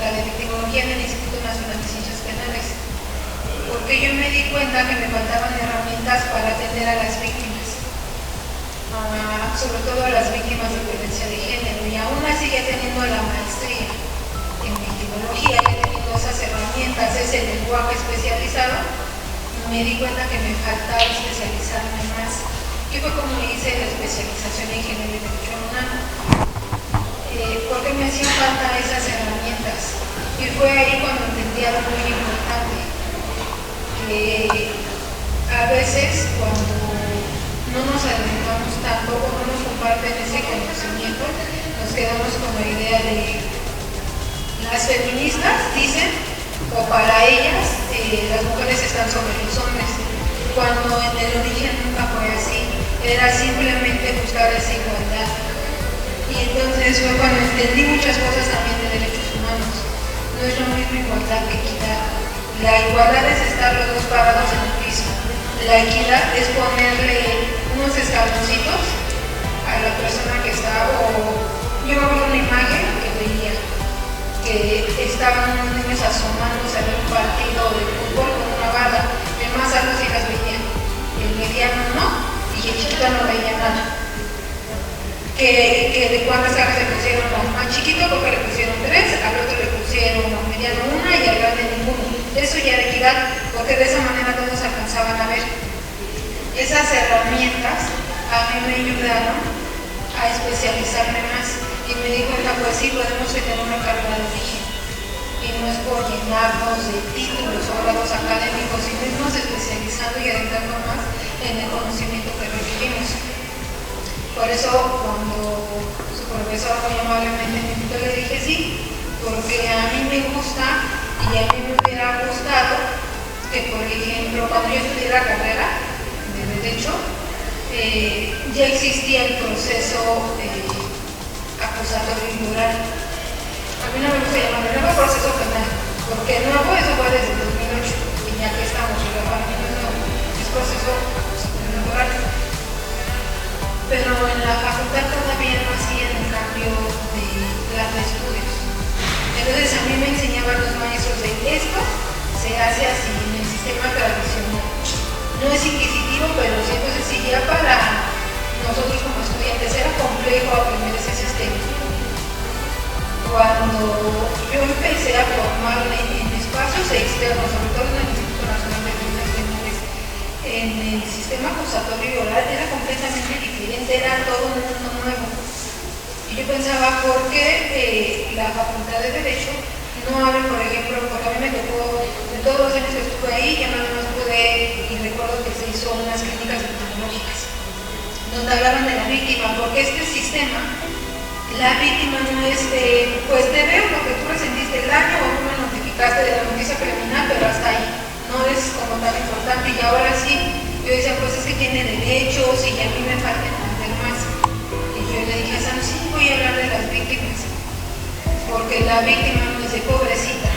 la de victimología en el Instituto Nacional de Ciencias Penales, porque yo me di cuenta que me faltaban herramientas para atender a las víctimas, sobre todo a las víctimas de violencia de género, y aún así ya teniendo la maestría en victimología, ya teniendo esas herramientas, ese lenguaje especializado, me di cuenta que me faltaba especializarme más, que fue como hice la especialización en género y derecho humano, porque me hacían falta esas herramientas, y fue ahí cuando entendí algo muy importante, que a veces cuando no nos adentramos tanto o no nos comparten ese conocimiento, nos quedamos con la idea de las feministas dicen, o para ellas, las mujeres están sobre los hombres, cuando en el origen nunca fue así, era simplemente buscar esa igualdad. Y entonces fue cuando entendí muchas cosas también de derechos humanos. No es lo mismo igualdad que equidad. La igualdad es estar los dos parados en el piso. La equidad es ponerle unos escaloncitos a la persona que está, o yo me acuerdo una imagen que veía, que estaban unos niños asomándose a ver un partido de fútbol con una barra, el más alto sí las veía, el mediano no, y el chiquito no veía nada. Que de cuántas cajas le pusieron al más chiquito, porque le pusieron 3, al otro le pusieron al mediano 1 y al grande ninguno. Eso ya era equidad, porque de esa manera todos alcanzaban a ver. Esas herramientas a mí me ayudaron a especializarme más, y me di cuenta, pues sí, podemos tener una carrera de origen, y no es por llenarnos de títulos o grados académicos, sino irnos especializando y adentrando más en el conocimiento que requerimos. Por eso, cuando su profesor muy amablemente me invitó, le dije sí, porque a mí me gusta, y a mí me hubiera gustado que, por ejemplo, cuando yo estudié la carrera de Derecho, ya existía el proceso acusatorio y oral. A mí no me gusta llamarlo nuevo proceso penal, porque nuevo eso fue desde 2008, y ya que estamos, para mí no es nuevo, es proceso acusatorio y oral. Pero en la facultad todavía no hacían el cambio de plan de estudios. Entonces a mí me enseñaban los maestros de esto se hace así en el sistema tradicional. No es inquisitivo, pero sí, entonces sí, ya para nosotros como estudiantes era complejo aprender ese sistema. Cuando yo empecé a formarme en espacios externos, sobre todo en el Instituto Nacional de Ciencias Penales, en el sistema acusatorio y oral era completamente diferente, era todo un mundo nuevo. Y yo pensaba, ¿por qué la Facultad de Derecho no abre, por ejemplo, porque a mí me tocó, de todos los años que estuve ahí, ya nada más pude, y recuerdo que se hizo unas clínicas victimológicas, donde hablaban de la víctima, porque este sistema, la víctima no es, pues te veo porque tú resentiste el daño o tú me notificaste de la noticia criminal, pero hasta ahí. No es como tan importante, y ahora sí, yo decía, pues es que tiene derechos y a mí me falta entender más. Y yo le dije a Sam, sí, voy a hablar de las víctimas, porque la víctima no dice pobrecita,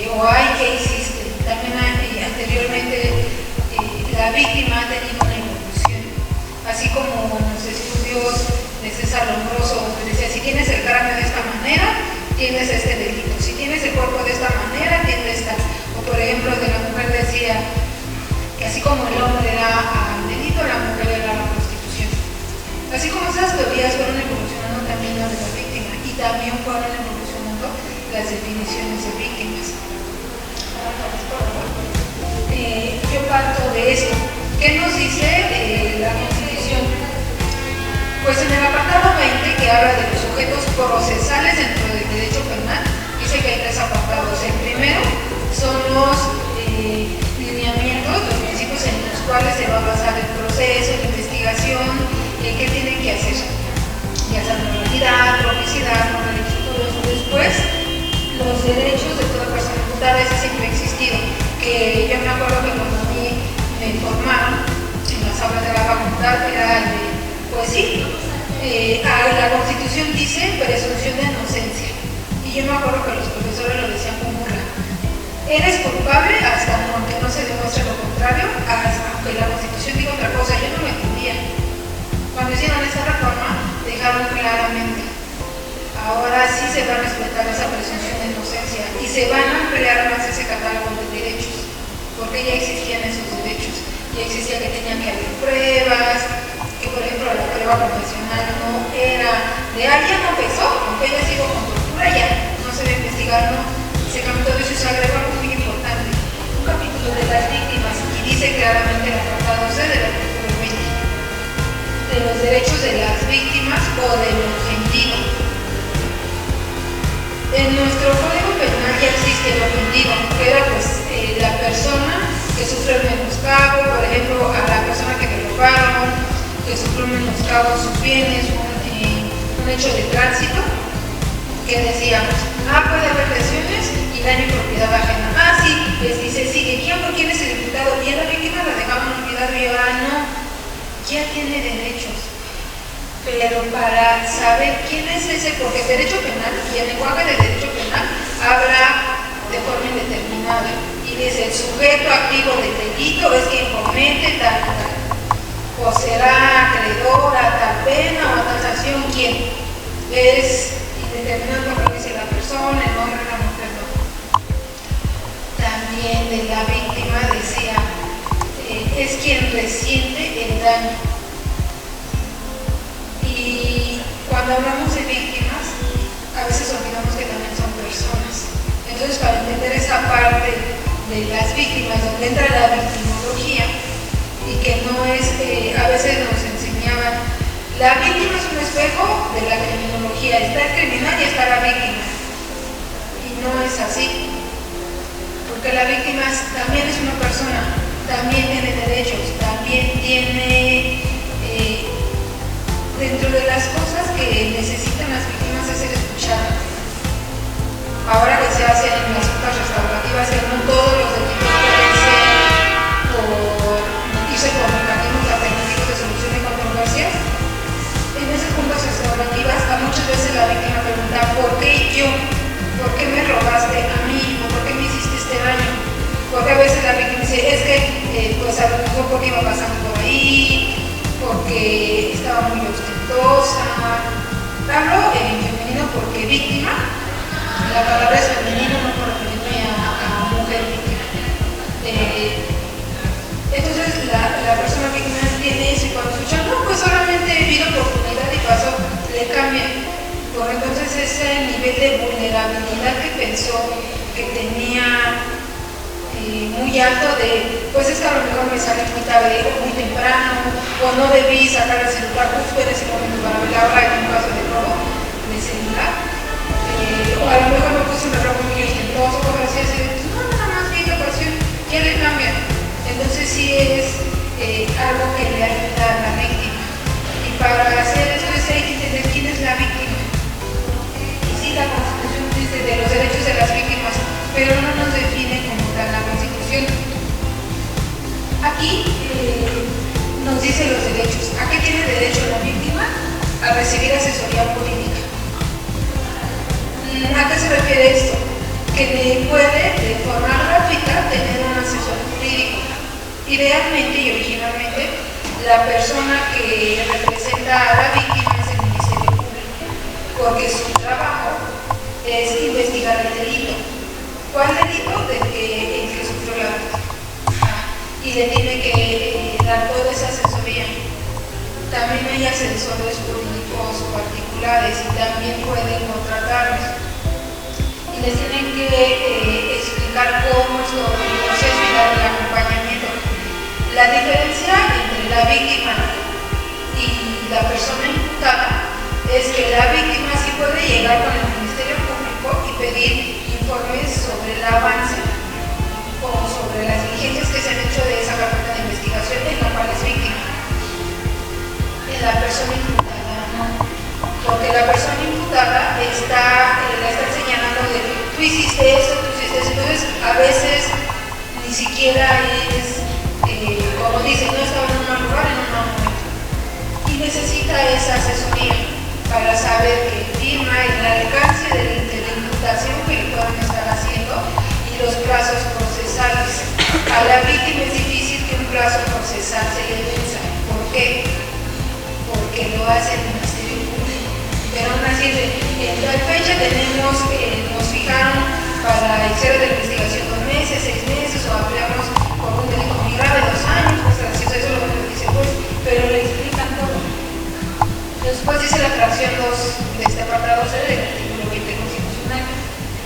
o ay, ¿qué hiciste? También anteriormente la víctima ha tenido una evolución, así como en los estudios de César Lombroso, donde decía, si tienes el cráneo de esta manera, tienes este delito, si tienes el cuerpo de esta manera, tienes esta. Por ejemplo, de la mujer decía que así como el hombre era al delito, la mujer era la prostitución. Así como esas teorías fueron evolucionando también las de la víctima, y también fueron evolucionando las definiciones de víctimas. Yo parto de esto. ¿Qué nos dice la Constitución? Pues en el apartado 20, que habla de los sujetos procesales dentro del derecho penal, dice que hay 3 apartados. El primero son los lineamientos, los principios en los cuales se va a basar el proceso, la investigación, qué tienen que hacer, ya sea normalidad, propicidad, moralidad. Después, los derechos de toda persona imputada, ese siempre ha existido, que yo me acuerdo que cuando a mí me informaron en las aulas de la facultad era de, pues sí, la Constitución dice presunción de inocencia, y yo me acuerdo que los profesores lo decían con burla. Eres culpable hasta que no se demuestre lo contrario, hasta que la Constitución diga otra cosa. Yo no lo entendía. Cuando hicieron esta reforma, dejaron claramente, ahora sí se va a respetar esa presunción de investigando, se comentó eso y se agregó algo muy importante, un capítulo de las víctimas, y dice claramente el apartado C del artículo 20, de los derechos de las víctimas o del ofendido. En nuestro Código Penal ya existe el ofendido, que era pues la persona que sufre el menoscabo, por ejemplo, a la persona que le robaron, que sufrió un menoscabo sus bienes, un hecho de tránsito, que decíamos, puede haber lesiones y daño en propiedad ajena. Sí, les dice, sigue, ¿quién es el imputado? Y a la víctima la dejaban olvidar y ahora no, ya tiene derechos. Pero para saber quién es ese, porque el derecho penal y el lenguaje del derecho penal habla de forma indeterminada y dice el sujeto activo del delito es quien comete tal, o será acreedor a tal pena o a tal sanción, quien es indeterminado porque dice la persona, el hombre, la mujer, no. También de la víctima decía es quien resiente el daño. Y cuando hablamos de víctimas, a veces olvidamos que también son personas. Entonces, para entender esa parte de las víctimas, donde entra la victimología, y que no es, a veces nos enseñaban, la víctima es un espejo de la criminología, está el criminal y está la víctima. Y no es así, porque la víctima también es una persona, también tiene derechos, también tiene... dentro de las cosas que necesitan las víctimas es ser escuchadas. Ahora que se hacen en las juntas restaurativas, que no todos los delitos pueden ser por irse por mecanismos alternativos de solución de controversias, en esas juntas restaurativas a muchas veces la víctima pregunta ¿por qué yo? ¿Por qué me robaste a mí? ¿O por qué me hiciste este daño? Porque a veces la víctima dice, es que pues a lo mejor porque iba pasando por ahí, porque estaba muy ostentosa. Hablo en femenino porque víctima, la palabra es femenino, no por referirme a mujer víctima. Entonces la persona víctima tiene eso y cuando escucha, no, pues solamente vi la oportunidad y pasó, le cambia. Por entonces ese nivel de vulnerabilidad que pensó que tenía muy alto de, pues es que a lo mejor me sale muy tarde o muy temprano, o no debí sacar el celular justo en ese momento para ver la hora en un caso de robo de celular, o a lo mejor me puse un reloj muy ostentoso, cosas así, no, nada más vi la ocasión, ya le cambian. Entonces sí es algo que le ayuda a la víctima. Y para hacer eso hay que entender quién es la víctima. Y sí, la Constitución dice de los derechos de las víctimas, pero no nos define como tal la Constitución. Aquí nos dice los derechos. ¿A qué tiene derecho la víctima? A recibir asesoría jurídica. ¿A qué se refiere esto? Que puede, de forma gratuita, tener un asesor jurídico. Idealmente y originalmente, la persona que representa a la víctima es el Ministerio Público, porque su trabajo es investigar el delito. ¿Cuál delito? El que sufrió la víctima. Y le tiene que dar toda esa asesoría. También hay asesores jurídicos particulares y también pueden contratarlos. Y les tienen que explicar cómo es todo el proceso y dar el acompañamiento. La diferencia entre la víctima y la persona imputada es que la víctima sí puede llegar con el Ministerio Público y pedir informes sobre el avance o sobre las diligencias que se han hecho de esa carpeta de investigación en la cual es víctima. En la persona imputada no, porque la persona imputada la está señalando de tú hiciste eso, entonces a veces ni siquiera es, como dicen, no estaba en un mal lugar, en un mal momento. Y necesita esa asesoría para saber que firma el alcance de la imputación que le puedan estar haciendo y los plazos procesales. A la víctima es difícil que un plazo procesal se le venza. ¿Por qué? Porque lo hace el Ministerio Público. Pero aún así, en tal fecha tenemos, nos fijaron para el cierre de la investigación 2 meses, 6 meses, o ampliamos por un delito muy grave 2 años, pues gracioso, eso es lo que dice el juez, pero le explican todo. Después dice la fracción 2 de este apartado C del artículo 20 constitucional,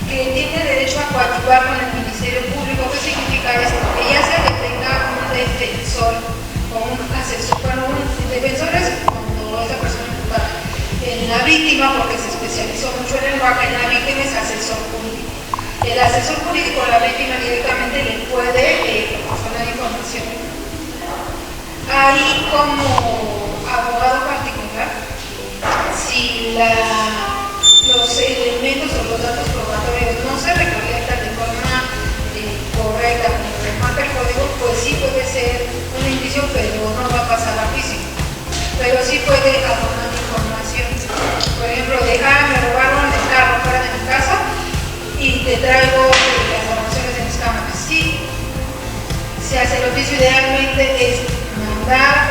que tiene derecho a coadyuvar con el Ministerio Público. ¿Qué significa esto? Que ya sea que tenga un defensor o un asesor, bueno, un defensor es cuando esa persona imputada en la víctima, porque se especializó mucho en el lenguaje, en la víctima es asesor jurídico. El asesor jurídico a la víctima directamente le puede proporcionar información. Ahí como abogado particular, si los elementos o los datos probatorios no se recolectan de forma correcta, como remarca el código, pues sí puede ser un indicio, pero no va a pasar a juicio. Pero sí puede abonar información. Por ejemplo, me robaron el carro fuera de mi casa y te traigo las grabaciones de mis cámaras. Sí, se hace el oficio, idealmente es mandar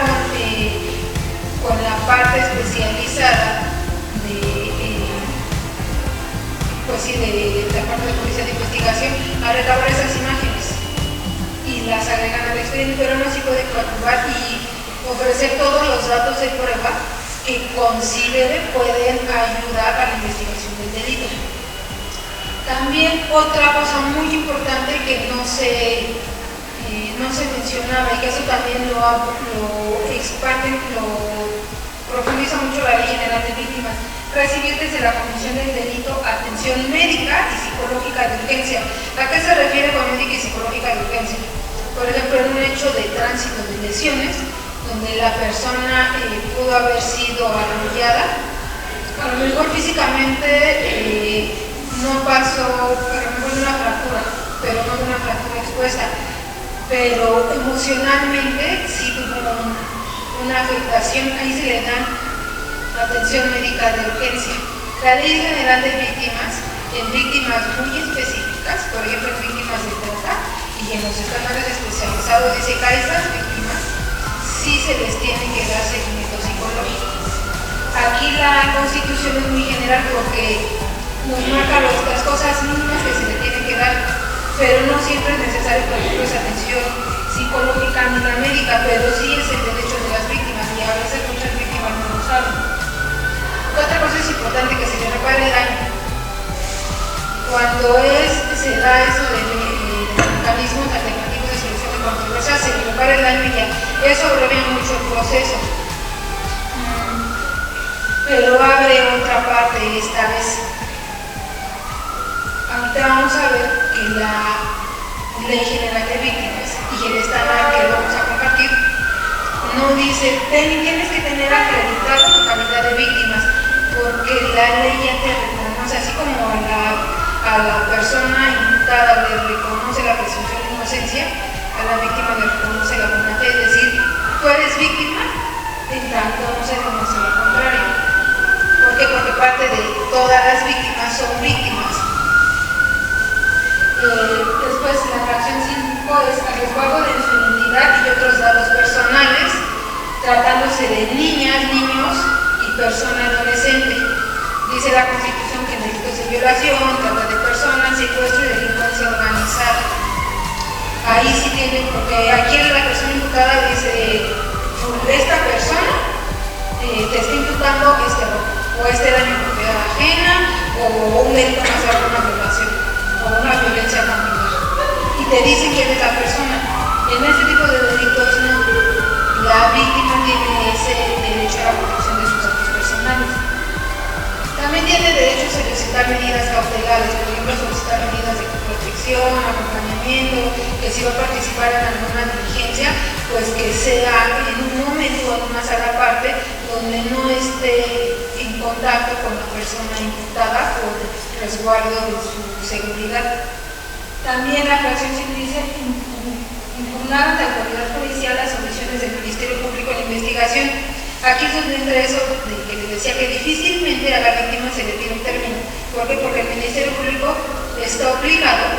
con la parte especializada de la parte de policía de investigación a recabar esas imágenes y las agregan al expediente, pero no se puede coadyuvar y ofrecer todos los datos de prueba que considere pueden ayudar a la investigación del delito. También otra cosa muy importante que no se mencionaba y que eso también lo expande, lo profundiza mucho la Ley General de Víctimas: recibir desde la comisión del delito atención médica y psicológica de urgencia. ¿A qué se refiere con médica y psicológica de urgencia? Por ejemplo, en un hecho de tránsito de lesiones, donde la persona pudo haber sido arrollada, a lo mejor físicamente no pasó, a lo mejor de una fractura, pero no de una fractura expuesta, pero emocionalmente sí tuvo una afectación. Ahí se le dan atención médica de urgencia. La Ley General de Víctimas, en víctimas muy específicas, por ejemplo en víctimas de trata y en los estándares especializados, dice que a estas víctimas sí se les tiene que dar seguimiento psicológico. Aquí la Constitución es muy general porque nos marca las cosas mínimas que se le tienen que dar, pero no siempre es necesario, por ejemplo, esa atención psicológica ni la médica, pero sí es el derecho de las víctimas y a veces muchas víctimas no lo saben. Otra cosa es importante, que se le repare el daño. Cuando se da eso de mecanismos alternativos de solución de controversia, se le repara el daño y ya. Eso abrevia mucho el proceso. Pero abre otra parte esta vez. Ahorita vamos a ver que la Ley General de Víctimas y el estándar que vamos a compartir no dice tienes que tener acreditado tu calidad de víctimas, porque la ley ya te reconoce, así como a la persona imputada le reconoce la presunción de inocencia, a la víctima le reconoce la buena fe, es decir, tú eres víctima en tanto no se demuestre lo contrario. ¿Por qué? Porque parte de todas las víctimas son víctimas. Después la fracción 5 es a resguardo de su identidad y otros datos personales, tratándose de niñas, niños y persona adolescente. Dice la Constitución que en delitos de violación, trata de personas, secuestro y delincuencia organizada. Ahí sí tiene, porque aquí la persona imputada dice, esta persona te está imputando este robo, o este daño a propiedad ajena, o un delito más grave, una violación, o una violencia familiar. Y te dice quién es la persona. En este tipo de delitos no. La víctima tiene ese derecho a la protección de sus datos personales. También tiene derecho a solicitar medidas cautelares, por ejemplo, solicitar medidas de protección, acompañamiento, que si va a participar en alguna diligencia, pues que sea en un momento o en una sala aparte donde no esté en contacto con la persona imputada por resguardo de su seguridad. También la fracción 5 dice impugnar ante la autoridad policial las omisiones del Ministerio Público en investigación. Aquí es donde entra eso de que les decía que difícilmente a la víctima se le pide un término. ¿Por qué? Porque el Ministerio Público está obligado,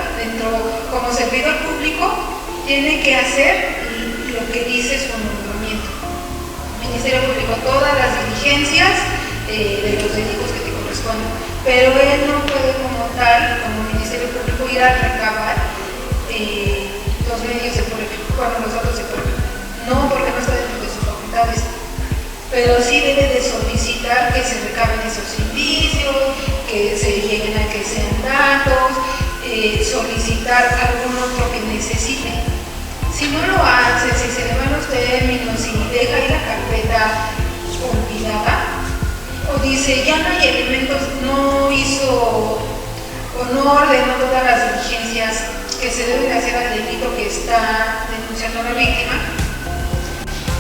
como servidor público, tiene que hacer lo que dice su nombramiento. Ministerio Público, todas las diligencias de los delitos que te corresponden, pero él no puede como tal, como Ministerio Público, ir a recabar los medios de prueba, los datos de prueba. No, porque no está dentro de sus facultades, pero sí debe de solicitar que se recaben esos indicios, que se lleguen a que sean datos, buscar algún otro que necesite. Si no lo hace, si se le van los términos, si deja ahí la carpeta olvidada, o dice ya no hay elementos, no hizo o no ordenó todas las diligencias que se deben hacer al delito que está denunciando la víctima,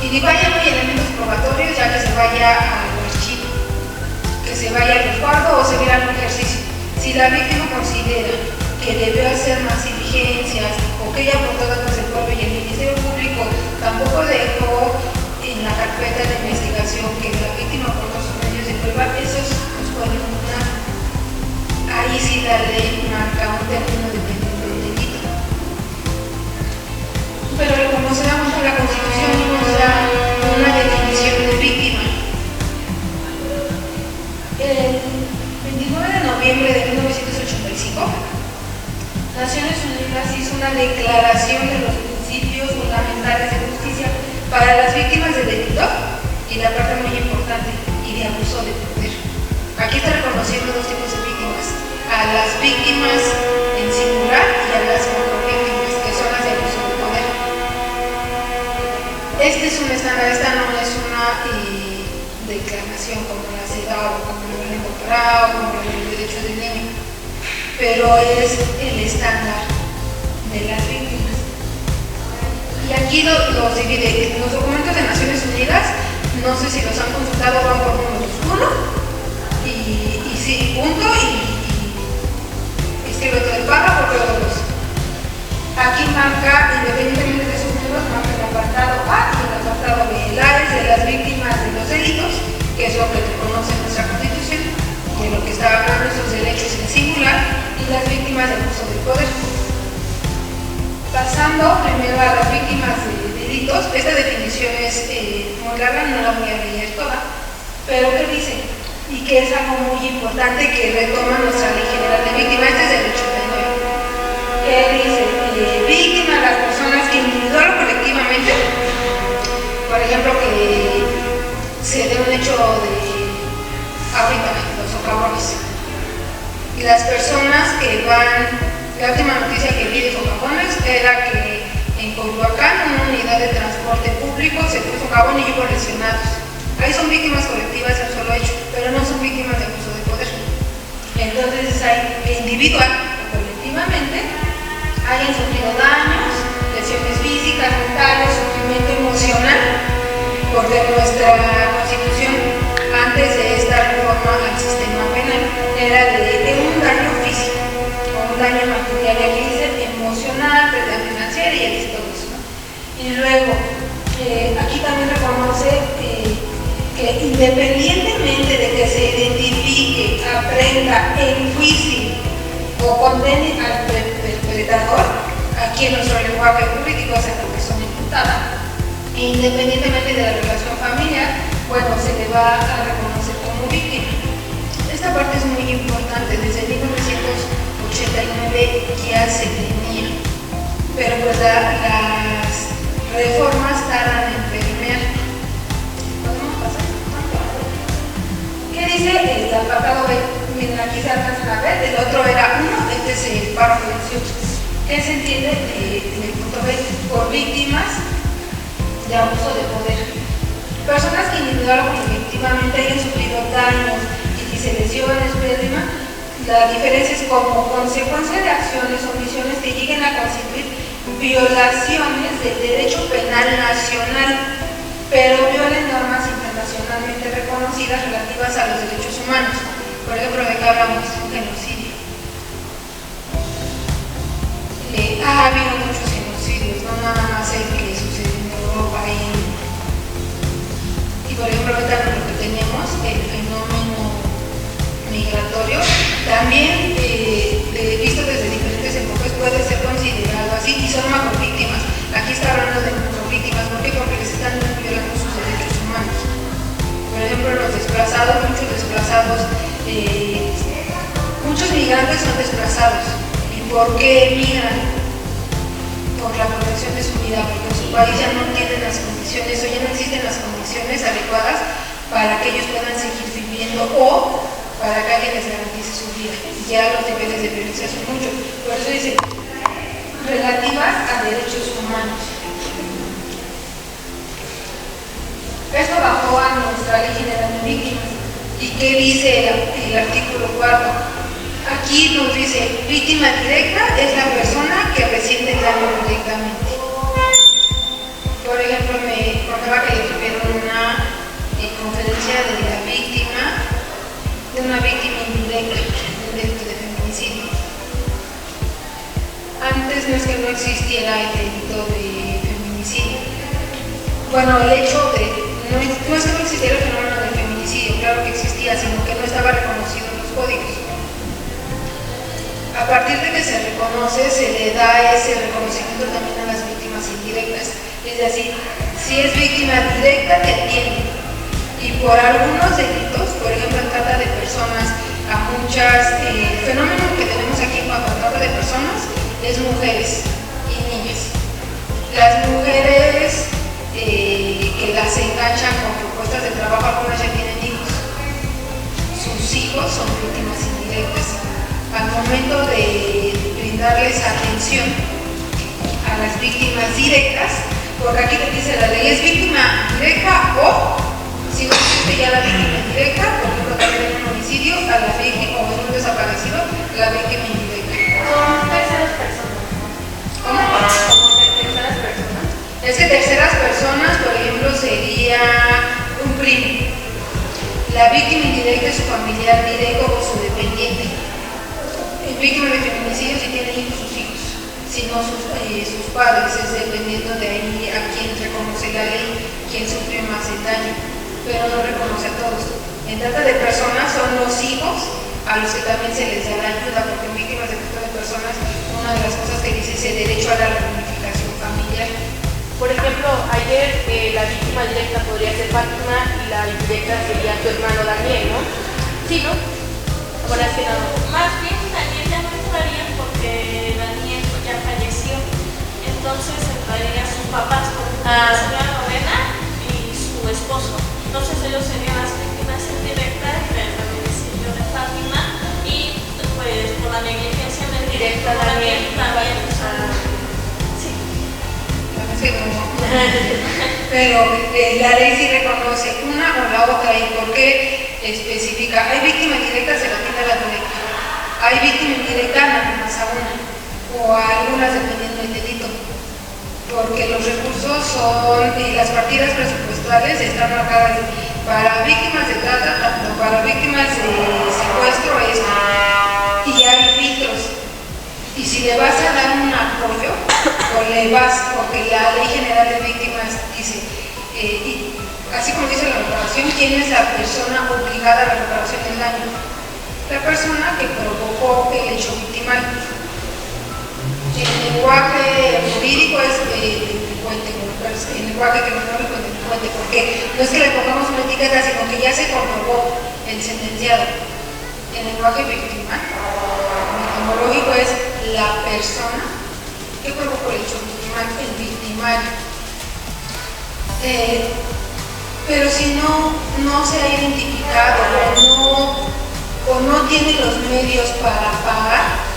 y digo, ya no hay elementos probatorios, ya que se vaya al archivo, que se vaya al resguardo o se vea al ejercicio. Si la víctima considera que debió hacer más diligencias o que ella aportó datos del pueblo y el Ministerio Público tampoco dejó en la carpeta de investigación que la víctima aportó sus medios de prueba, esos nos pueden impugnar. Ahí sí la ley marca un término dependiente del delito. Pero como se da cuenta, la Constitución nos da una definición de víctima. El 29 de noviembre de 1985, Naciones Unidas hizo una declaración de los principios fundamentales de justicia para las víctimas de delito y la parte muy importante, y de abuso de poder. Aquí está reconociendo dos tipos de víctimas: a las víctimas en singular y a las macrovíctimas, que son las de abuso de poder. Este es un estándar, esta no es una declaración como la CEDAW, como la ley doctorado, como la ley de derechos del niño, pero es el estándar de las víctimas. Y aquí los divide. Los documentos de Naciones Unidas, no sé si los han consultado, van por números 1 y sí, punto, y escribe todo el párrafo, pero los. Aquí marca, independientemente de esos números, marca el apartado A y el apartado B. El A es de las víctimas de los delitos, que es lo que reconoce nuestra Constitución, de lo que está hablando, esos derechos en singular, y las víctimas de abuso del poder. Pasando primero a las víctimas de delitos, esta definición es muy larga, no la voy a leer toda, pero ¿qué dice? Y que es algo muy importante que retoma nuestra Ley General de Víctimas, este es del 89, que dice, víctimas las personas que individual o colectivamente, por ejemplo, que se dé un hecho de ahorita, los socavones, y las personas que van. La última noticia que vi de socavones era que en Coyoacán, una unidad de transporte público, se fue socavón y hubo lesionados. Ahí son víctimas colectivas de un solo hecho, pero no son víctimas de abuso de poder. Entonces hay individual o colectivamente hayan sufrido daños, lesiones físicas, mentales, sufrimiento emocional, porque nuestra Constitución, antes de esta reforma al sistema penal, era de un daño físico, un daño material, y aquí dice emocional, pérdida financiera y así todo eso. Y luego, aquí también reconoce que independientemente de que se identifique, aprenda, enjuicie o condene al perpetrador, aquí en nuestro lenguaje jurídico es la persona imputada, independientemente de la relación familiar, bueno, se le va a reconocer como víctima. Esta parte es muy importante, desde 1989 ya se tenía, pero pues las reformas tardan en permear. ¿Podemos pasar? ¿Qué dice el apartado B? Miren, aquí se alcanzan a ver, el otro era 1, este es el párrafo 18. ¿Qué se entiende en el punto B? Por víctimas de abuso de poder. Personas que individual o colectivamente hayan sufrido daños, lesiones, pérdida. La diferencia es como consecuencia de acciones o omisiones que lleguen a constituir violaciones del derecho penal nacional, pero violen normas internacionalmente reconocidas relativas a los derechos humanos. Por ejemplo, ¿de qué hablamos? Genocidio. Ha habido muchos genocidios, no nada más el que sucedió en Europa y por ejemplo, ahorita lo que tenemos, el fenómeno migratorio, también visto desde diferentes enfoques puede ser considerado así, y son macrovíctimas. Aquí está hablando de macrovíctimas, ¿por qué? Porque les están violando sus derechos humanos. Por ejemplo, los desplazados, muchos migrantes son desplazados. ¿Y por qué migran? Por la protección de su vida, porque en su país ya no tienen las condiciones o ya no existen las condiciones adecuadas para que ellos puedan seguir viviendo o para que alguien les garantice su vida. Ya los niveles de violencia son muchos. Por eso dice, relativas a derechos humanos. Esto bajó a nuestra Ley General de Víctimas. ¿Y qué dice el artículo 4? Aquí nos dice, víctima directa es la persona que resiente el daño directamente. Por ejemplo, me contaba que le tuvieron una conferencia de la víctima, de una víctima indirecta de un delito de feminicidio. Antes no es que no existiera el delito de feminicidio. Bueno, el hecho de, no es que no existiera el fenómeno del feminicidio, claro que existía, sino que no estaba reconocido en los códigos. A partir de que se reconoce, se le da ese reconocimiento también a las víctimas indirectas. Es decir, si es víctima directa, te atiende. Y por algunos delitos, por ejemplo, en trata de personas, a muchas, el fenómeno que tenemos aquí en cuanto a trata de personas es mujeres y niñas. Las mujeres que las enganchan con propuestas de trabajo, algunas ya tienen hijos. Sus hijos son víctimas indirectas. Al momento de brindarles atención a las víctimas directas, porque aquí te dice la ley, es víctima directa o, si no existe ya la víctima indirecta, por ejemplo también en un homicidio, a la víctima o en un desaparecido, la víctima indirecta. Son terceras personas. ¿Cómo? Como terceras personas. Es que terceras personas, por ejemplo, sería un primo. La víctima indirecta es su familiar directo o su dependiente. El víctima de feminicidio si tiene hijos, sus hijos, si no sus padres, es dependiendo de ahí a quién reconoce la ley, quién sufrió más el daño, pero no reconoce a todos. En trata de personas son los hijos a los que también se les da la ayuda, porque en víctimas de trata de personas, una de las cosas que dice es el derecho a la reunificación familiar. Por ejemplo, ayer la víctima directa podría ser Fátima y la indirecta sería tu hermano Daniel, ¿no? Sí, ¿no? Ahora es que no. Más bien Daniel ya no entraría porque Daniel ya falleció. Entonces entrarían sus papás, por ejemplo, la señora Lorena y su esposo. Entonces ellos serían las víctimas indirectas del feminicidio de Fátima y pues por la negligencia del directo Daniel también. Sí. Pero la ley sí reconoce una o la otra. ¿Y por qué especifica? Hay víctima directa, se la tiene la directa. Hay víctima indirecta, nada más a una, o a algunas dependiendo del delito. Porque los recursos son, las partidas presupuestales están marcadas para víctimas de trata, tanto para víctimas de secuestro, y hay filtros. Y si le vas a dar un apoyo, o le vas, porque la Ley General de Víctimas dice, y así como dice la reparación, ¿quién es la persona obligada a la reparación del daño? La persona que provocó el hecho victimal. El lenguaje jurídico es delincuente, el lenguaje criminológico es delincuente, porque no es que le pongamos una etiqueta, sino que ya se comprobó el sentenciado. El lenguaje victimal, victimológico es la persona que provocó el hecho victimal, el victimario. Pero si no se ha identificado o no tiene los medios para pagar,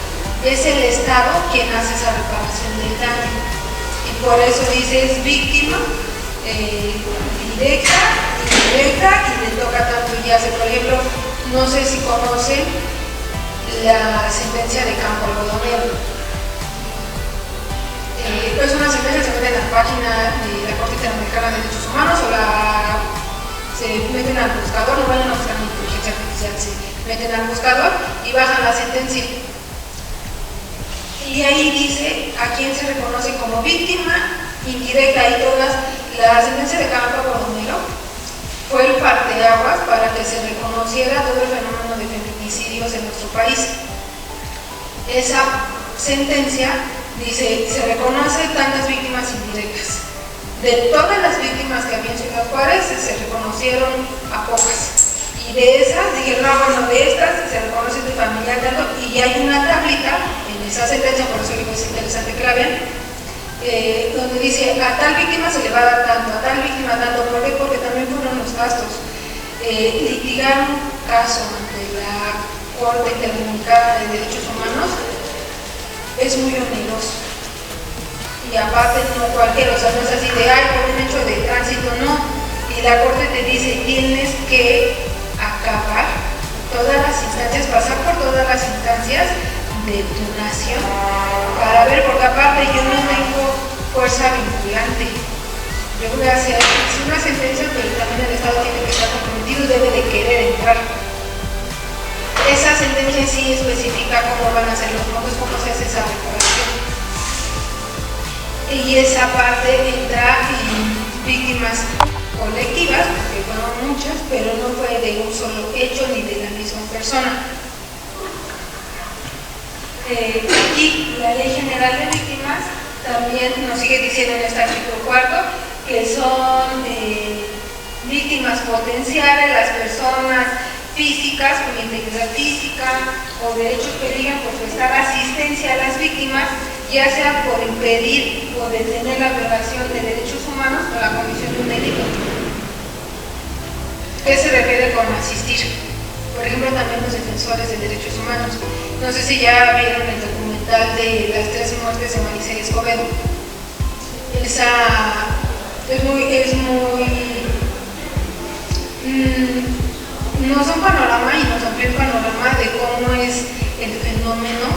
es el Estado quien hace esa reparación del daño. Y por eso dice es víctima directa, indirecta, y le toca tanto y hace. Por ejemplo, no sé si conocen la sentencia de Campo Algodonero. Es una sentencia que se mete en la página de la Corte Interamericana de Derechos Humanos se meten al buscador, no vayan a buscar en inteligencia artificial, se meten al buscador y bajan la sentencia. Y ahí dice a quién se reconoce como víctima indirecta y todas. La sentencia de Campo Algodonero fue el parteaguas para que se reconociera todo el fenómeno de feminicidios en nuestro país. Esa sentencia dice, se reconoce tantas víctimas indirectas. De todas las víctimas que había en Ciudad Juárez, se reconocieron a pocas. Y de esas, dijeron, bueno, de estas se reconoce de familiar tanto, y hay una tablita en esa sentencia, por eso digo, es interesante que la vean, donde dice, a tal víctima se le va a dar tanto, a tal víctima tanto. ¿Por qué? Porque también fueron los gastos. Litigar un caso ante la Corte Interamericana de Derechos Humanos es muy oneroso. y aparte no cualquiera, o sea, no es así de, ay, por un hecho de tránsito, no. Y la Corte te dice, tienes que acabar todas las instancias, pasar por todas las instancias de tu nación para ver, porque aparte yo no tengo fuerza vinculante. Yo voy a hacer una sentencia, pero también el Estado tiene que estar comprometido y debe de querer entrar. Esa sentencia en sí especifica cómo van a ser los montos, cómo se hace esa reparación. Y esa parte entra en víctimas colectivas, porque fueron muchas, pero no fue de un solo hecho ni de la misma persona. Aquí la Ley General de Víctimas también nos sigue diciendo en este artículo 4 que son víctimas potenciales las personas físicas con integridad física o derechos que digan por prestar asistencia a las víctimas, ya sea por impedir o detener la violación de derechos humanos o la comisión de un delito. ¿Qué se refiere con asistir? Por ejemplo, también los defensores de derechos humanos. No sé si ya vieron el documental de las 3 muertes de Maricel Escobedo. Esa es muy nos da un panorama y nos amplía el panorama de cómo es el fenómeno,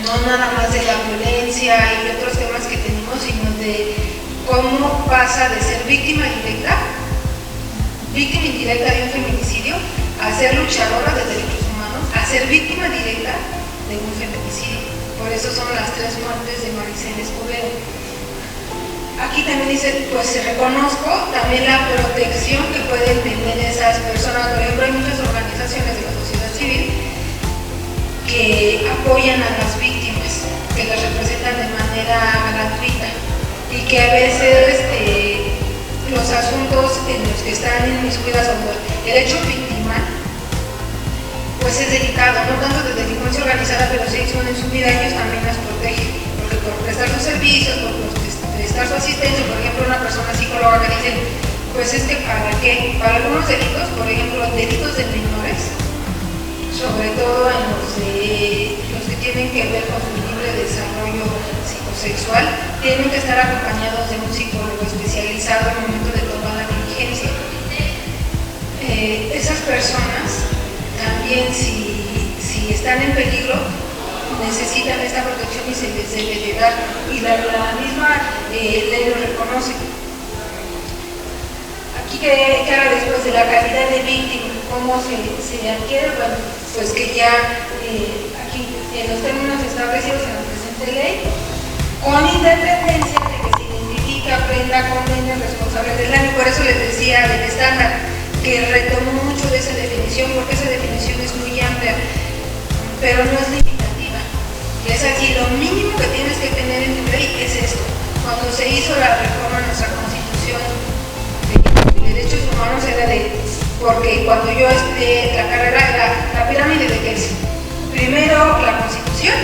no nada más de la violencia y otros temas que tenemos, sino de cómo pasa de ser víctima indirecta de un feminicidio, a ser luchadora de derechos humanos, a ser víctima directa de un feminicidio. Por eso son las 3 muertes de Maricel Escobedo. Aquí también dice, pues reconozco también la protección que pueden tener esas personas. Por ejemplo, hay muchas organizaciones de la sociedad civil que apoyan a las víctimas, que las representan de manera gratuita y que a veces los asuntos en los que están inmiscuidas sobre el hecho victimal, pues es delicado, no tanto de delincuencia organizada, pero sí exponen su vida, ellos también las protegen, porque por prestar sus servicios, por prestar su asistencia, por ejemplo, una persona psicóloga que dice, pues es que ¿para qué? Para algunos delitos, por ejemplo, delitos de menores, sobre todo en los que tienen que ver con su libre desarrollo psicosexual, tienen que estar acompañados de un psicólogo especializado en el momento de tomar la diligencia. Esas personas también, si están en peligro, necesitan esta protección y se les debe de dar, y la misma ley lo reconoce. Aquí que habla después de la calidad de víctima, cómo se adquiere, bueno, pues que ya aquí en los términos establecidos en la presente ley, con independencia de que se identifica, prenda, condena, responsable del daño. Por eso les decía del estándar, que retomó mucho de esa definición, porque esa definición es muy amplia, pero no es limitativa. Y es así, lo mínimo que tienes que tener en tu ley es esto. Cuando se hizo la reforma a nuestra Constitución de derechos humanos era porque cuando yo estudié la carrera era la pirámide de Kelsen. Primero la Constitución,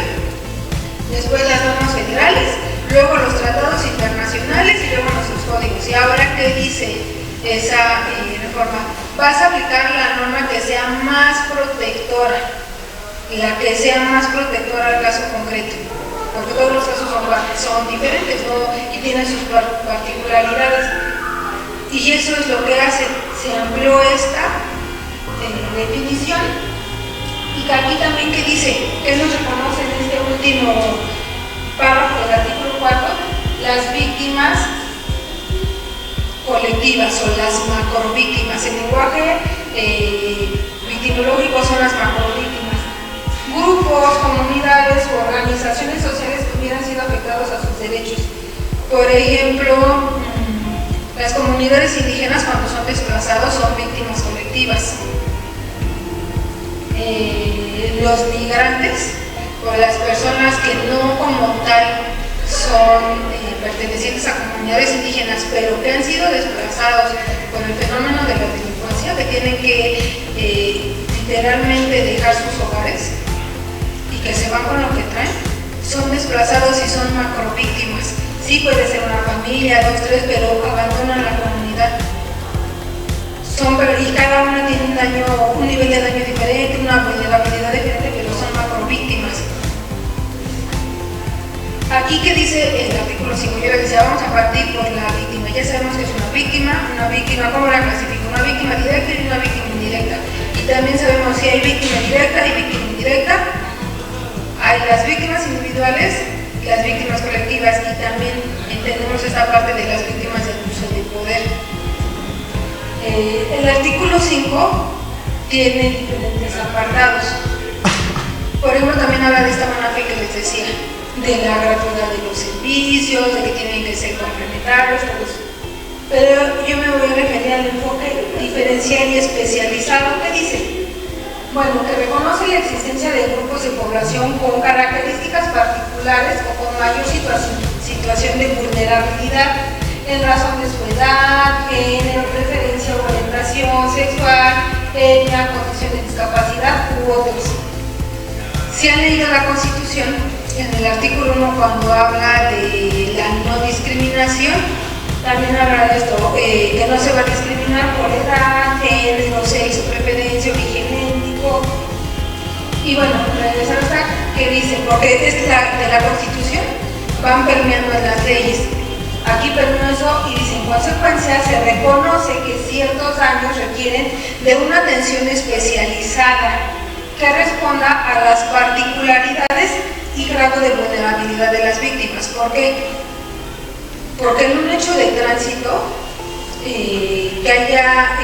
después las normas federales, luego los tratados internacionales y luego nuestros códigos. Y ahora, ¿qué dice esa reforma? Vas a aplicar la norma que sea más protectora, la que sea más protectora al caso concreto, porque todos los casos son diferentes, ¿no? Y tienen sus particularidades. Y eso es lo que hace, se amplió esta definición. Y que aquí también que dice, que nos reconoce en este último párrafo del artículo 4, las víctimas colectivas o las macrovíctimas. El lenguaje victimológico son las macrovíctimas. Grupos, comunidades o organizaciones sociales que hubieran sido afectados a sus derechos. Por ejemplo, las comunidades indígenas cuando son desplazados son víctimas colectivas. Los migrantes o las personas que no como tal son pertenecientes a comunidades indígenas, pero que han sido desplazados por el fenómeno de la delincuencia, que tienen que literalmente dejar sus hogares y que se van con lo que traen, son desplazados y son macrovíctimas. Sí puede ser una familia, 2, 3, pero abandonan la comunidad. Y cada una tiene un nivel de daño diferente, una vulnerabilidad diferente, pero son macrovíctimas. Aquí que dice el artículo 5, yo le decía, vamos a partir por la víctima. Ya sabemos que es una víctima, ¿cómo la clasifico? Una víctima directa y una víctima indirecta. Y también sabemos si hay víctima directa y víctima indirecta. Hay las víctimas individuales, las víctimas colectivas, y también entendemos esta parte de las víctimas de abuso de poder. El artículo 5 tiene diferentes apartados. Por ejemplo, también habla de esta manafe que les decía, de la gratuidad de los servicios, de que tienen que ser complementarios, todo eso. Pero yo me voy a referir al enfoque diferencial y especializado. ¿Qué dice? Bueno, que reconoce la existencia de grupos de población con características particulares o con mayor situación de vulnerabilidad en razón de su edad, género, preferencia o orientación sexual, etnia, condición de discapacidad u otros. Si han leído la Constitución, en el artículo 1, cuando habla de la no discriminación, también habla de esto, que no se va a discriminar por edad, género, sexo, preferencia, origen étnico. Y bueno, regresar hasta que dice, porque es de la Constitución, van permeando en las leyes. Aquí permeó eso y dice, en consecuencia se reconoce que ciertos daños requieren de una atención especializada que responda a las particularidades y grado de vulnerabilidad de las víctimas. ¿Por qué? Porque en un hecho de tránsito, que haya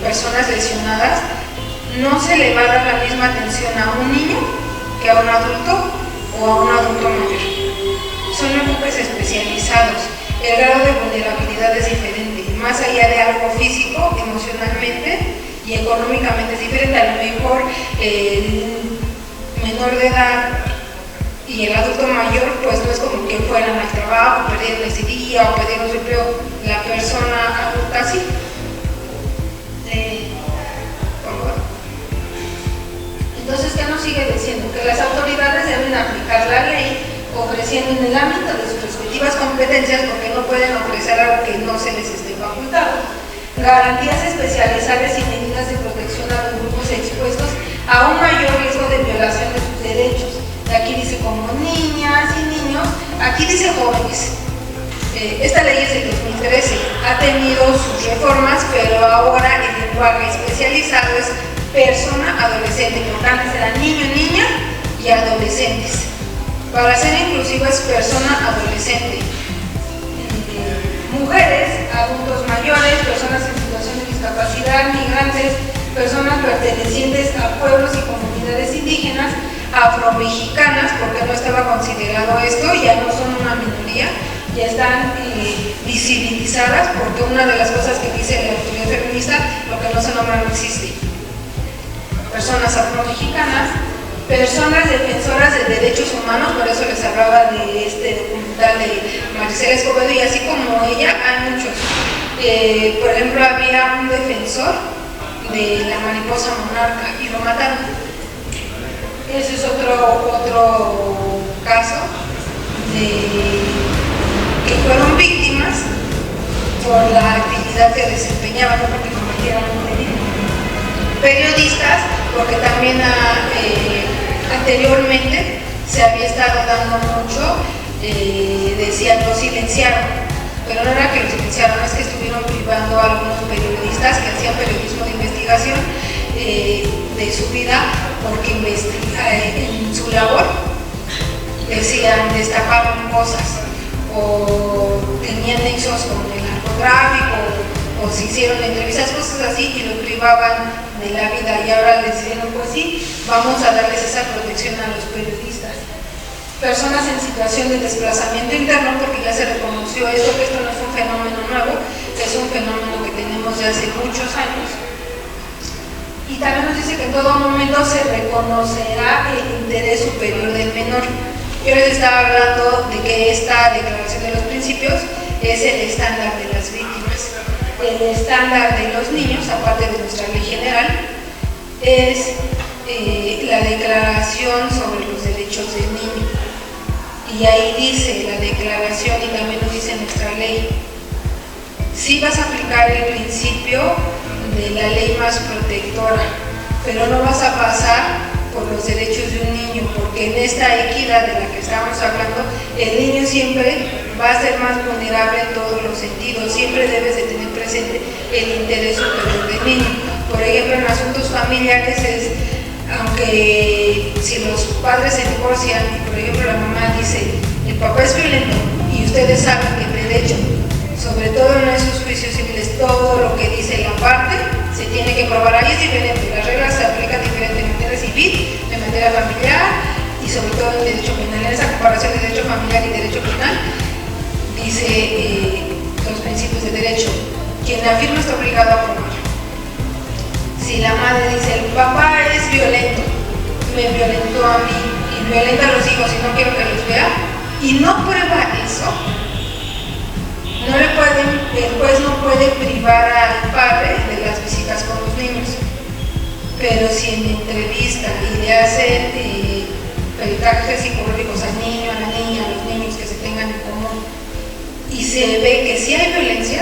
personas lesionadas, no se le va a dar la misma atención a un niño que a un adulto o a un adulto mayor. Son enfoques especializados. El grado de vulnerabilidad es diferente. Más allá de algo físico, emocionalmente y económicamente es diferente. A lo mejor el menor de edad y el adulto mayor, pues no es como que fueran al trabajo, perdieron ese día o perdieron su empleo. La persona adulta sí. Entonces, ¿qué nos sigue diciendo? Que las autoridades deben aplicar la ley ofreciendo en el ámbito de sus respectivas competencias, porque no pueden ofrecer algo que no se les esté facultado, garantías especializadas y medidas de protección a los grupos expuestos a un mayor riesgo de violación de sus derechos. Aquí dice como niñas y niños, aquí dice jóvenes. Esta ley es del 2013, ha tenido sus reformas, pero ahora el lenguaje especializado es persona adolescente, porque antes era niño, niña y adolescentes. Para ser inclusivo es persona adolescente. Mujeres, adultos mayores, personas en situación de discapacidad, migrantes, personas pertenecientes a pueblos y comunidades indígenas, afromexicanas, porque no estaba considerado esto, ya no son una minoría, ya están visibilizadas, porque una de las cosas que dice la autoridad feminista, lo que no se nombra no existe. Personas afromexicanas, personas defensoras de derechos humanos, por eso les hablaba de este documental de Maricela Escobedo, y así como ella, hay muchos. Por ejemplo, había un defensor de la mariposa monarca y lo mataron. Ese es otro caso que fueron víctimas por la actividad que desempeñaban, no porque cometieran un delito. Periodistas, porque también anteriormente se había estado dando mucho, decían lo silenciaron, pero no era que lo silenciaron, es que estuvieron privando a algunos periodistas que hacían periodismo de investigación de su vida, porque en su labor decían, destapaban cosas o tenían nexos con el narcotráfico o se hicieron entrevistas, cosas así, y lo privaban de la vida, y ahora les dijeron, pues sí, vamos a darles esa protección a los periodistas. Personas en situación de desplazamiento interno, porque ya se reconoció esto, que esto no es un fenómeno nuevo, es un fenómeno que tenemos de hace muchos años. Y también nos dice que en todo momento se reconocerá el interés superior del menor. Yo les estaba hablando de que esta declaración de los principios es el estándar de las víctimas. El estándar de los niños, aparte de nuestra ley general, es la declaración sobre los derechos del niño. Y ahí dice la declaración, y también lo dice nuestra ley, sí vas a aplicar el principio de la ley más protectora, pero no vas a pasar por los derechos de un niño, porque en esta equidad de la que estamos hablando el niño siempre va a ser más vulnerable en todos los sentidos, siempre debes de tener presente el interés superior del niño. Por ejemplo, en asuntos familiares aunque si los padres se divorcian y por ejemplo la mamá dice el papá es violento y ustedes saben que el derecho, sobre todo en esos juicios civiles, todo lo que dice la parte se tiene que probar. Ahí es diferente, las reglas se aplican diferente en materia civil, en materia familiar y sobre todo en derecho penal. En esa comparación de derecho familiar y derecho penal dice los principios de derecho, quien afirma está obligado a probar. Si la madre dice el papá es violento, me violentó a mí y violenta a los hijos y no quiero que los vea, y no prueba eso, el juez no puede privar al padre de las visitas con los niños. Pero si en entrevista y le hacen peritajes psicológicos al niño, a la niña, a los niños que se tengan en común, y se ve que sí hay violencia,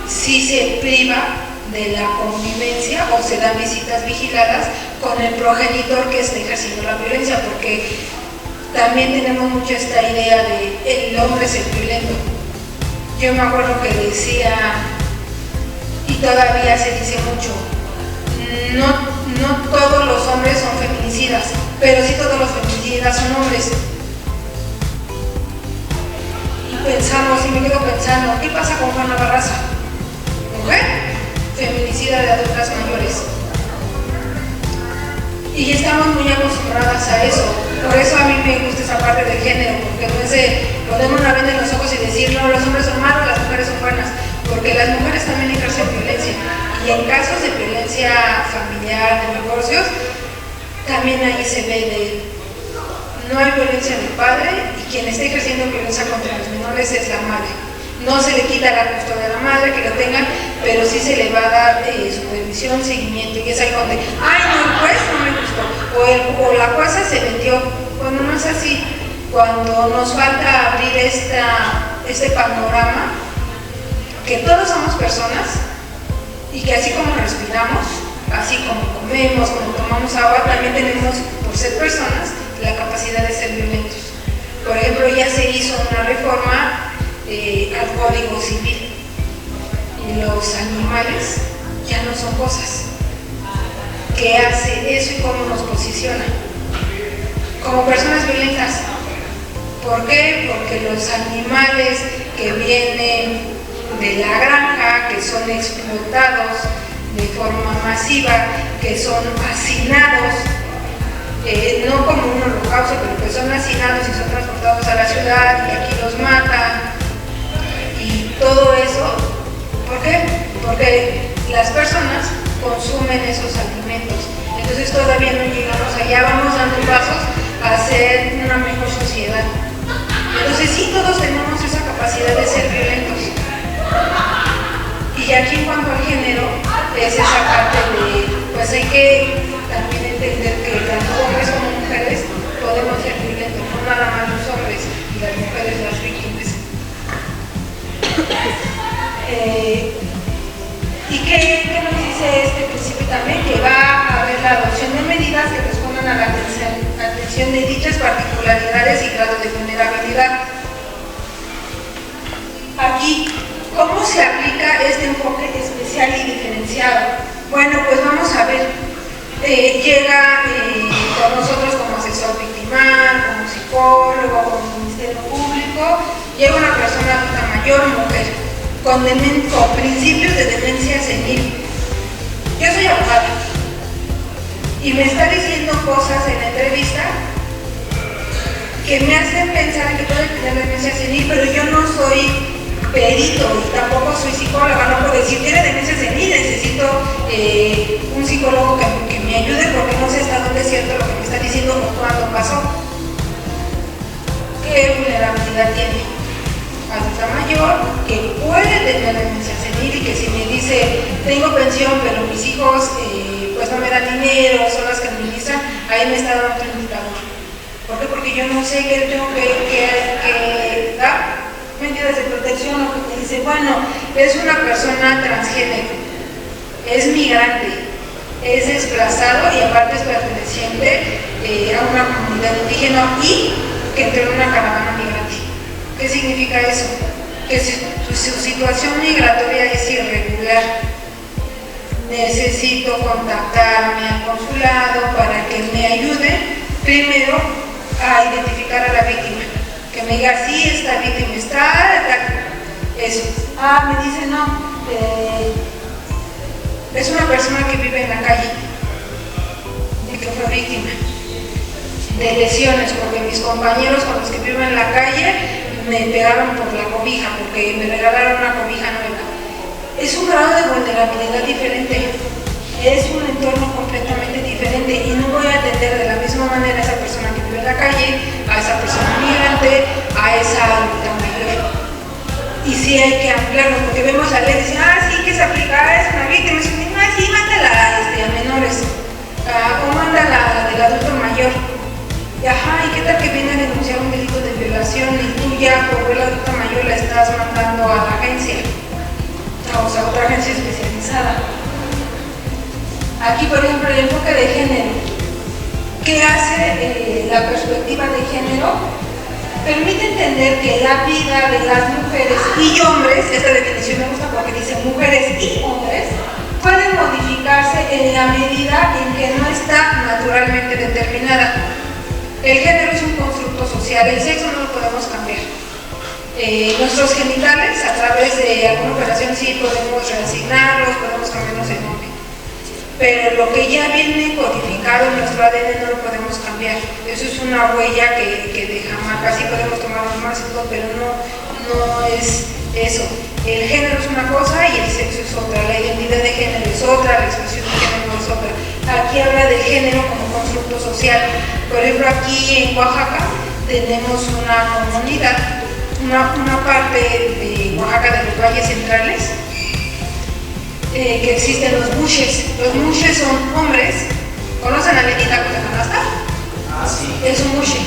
sí se priva de la convivencia o se dan visitas vigiladas con el progenitor que está ejerciendo la violencia, porque también tenemos mucho esta idea de el hombre es el violento. Yo me acuerdo que decía, y todavía se dice mucho, no todos los hombres son feminicidas, pero sí todos los feminicidas son hombres. Y pensamos, y me quedo pensando, ¿qué pasa con Juana Barraza? ¿Mujer? Feminicida de adultas mayores. Y estamos muy acostumbradas a eso. Por eso a mí me gusta esa parte del género, porque no es de ponerme una venda en los ojos y decir, no, los hombres son malos, las mujeres son buenas, porque las mujeres también ejercen violencia. Y en casos de violencia familiar, de divorcios, también ahí se ve no hay violencia del padre y quien está ejerciendo violencia contra los menores es la madre. No se le quita la custodia a la madre, que lo tengan, pero sí se le va a dar supervisión, seguimiento, y es ahí donde, ay no, el juez no me gustó, o la jueza se metió. Bueno, no es así. Cuando nos falta abrir este panorama, que todos somos personas, y que así como respiramos, así como comemos, como tomamos agua, también tenemos, por ser personas, la capacidad de ser violentos. Por ejemplo, ya se hizo una reforma al Código Civil y los animales ya no son cosas. ¿Qué hace eso y cómo nos posiciona? Como personas violentas. ¿Por qué? Porque los animales que vienen de la granja, que son explotados de forma masiva, que son hacinados, no como un holocausto, pero que son hacinados y son transportados a la ciudad y aquí los matan. Y todo eso, ¿por qué? Porque las personas consumen esos alimentos. Entonces todavía no llegamos allá, vamos dando pasos a ser una mejor sociedad. Entonces sí, todos tenemos esa capacidad de ser violentos. Y aquí en cuanto al género, es esa parte de, pues hay que también entender que tanto hombres como mujeres podemos ser violentos, no nada más los hombres y las mujeres las víctimas. ¿Y qué nos dice este principio también? Que va a haber la adopción de medidas que respondan a la atención de dichas particularidades y grado de vulnerabilidad. Aquí, ¿cómo se aplica este enfoque especial y diferenciado? Bueno, pues vamos a ver. Llega con nosotros como asesor victimal, como psicólogo, como Ministerio Público, llega una persona adulta mayor, mujer, con principios de demencia senil. Yo soy abogada y me está diciendo cosas en la entrevista que me hacen pensar que puede tener demencia senil, pero yo no soy perito y tampoco soy psicóloga, no puedo decir tiene demencia senil, necesito un psicólogo que me ayude porque no sé hasta dónde es cierto lo que me está diciendo o cuándo pasó. ¿Qué vulnerabilidad tiene? Adulta mayor que puede tener demencia senil y que si me dice tengo pensión pero mis hijos pues no me dan dinero, son las que administran, ahí me está dando un indicador. ¿Por qué? Porque yo no sé qué tengo que dar medidas de protección, o que me dice, bueno, es una persona transgénero, es migrante, es desplazado y aparte es perteneciente a una comunidad indígena y que entró en una caravana ¿Qué significa eso? Que su situación migratoria es irregular. Necesito contactarme al consulado para que me ayude primero a identificar a la víctima. Que me diga, sí, esta víctima está, eso. Me dice, no, es una persona que vive en la calle y que fue víctima de lesiones, porque mis compañeros con los que vivo en la calle me pegaron por la cobija, porque me regalaron una cobija nueva. Es un grado de vulnerabilidad diferente, es un entorno completamente diferente y no voy a atender de la misma manera a esa persona que vive en la calle, a esa persona migrante, a esa adulta mayor. Y sí hay que ampliarlo, porque vemos la ley y dicen, sí, que se aplica, es una víctima, sí, mándala a menores, o mándala a del adulto mayor. ¿Y qué tal que viene a denunciar un delito de violación y tú ya por el adulto mayor la estás mandando a la agencia? O sea, otra agencia especializada. Aquí, por ejemplo, el enfoque de género. ¿Qué hace la perspectiva de género? Permite entender que la vida de las mujeres y hombres, esta definición me gusta porque dice mujeres y hombres, pueden modificarse en la medida en que no está naturalmente determinada. El género es un constructo social, el sexo no lo podemos cambiar. Nuestros genitales, a través de alguna operación, sí podemos reasignarlos, podemos cambiarnos el nombre. Pero lo que ya viene codificado en nuestro ADN no lo podemos cambiar. Eso es una huella que deja marca. Sí podemos tomar un máximo, pero no es eso. El género es una cosa y el sexo es otra. La identidad de género es otra, la expresión de género es otra. Aquí habla de género como constructo social. Por ejemplo, aquí en Oaxaca tenemos una comunidad, una parte de Oaxaca de los valles centrales, que existen los mushes. Los mushes son hombres. ¿Conocen a Lenny Tacos de Canasta? Sí. Es un mushe.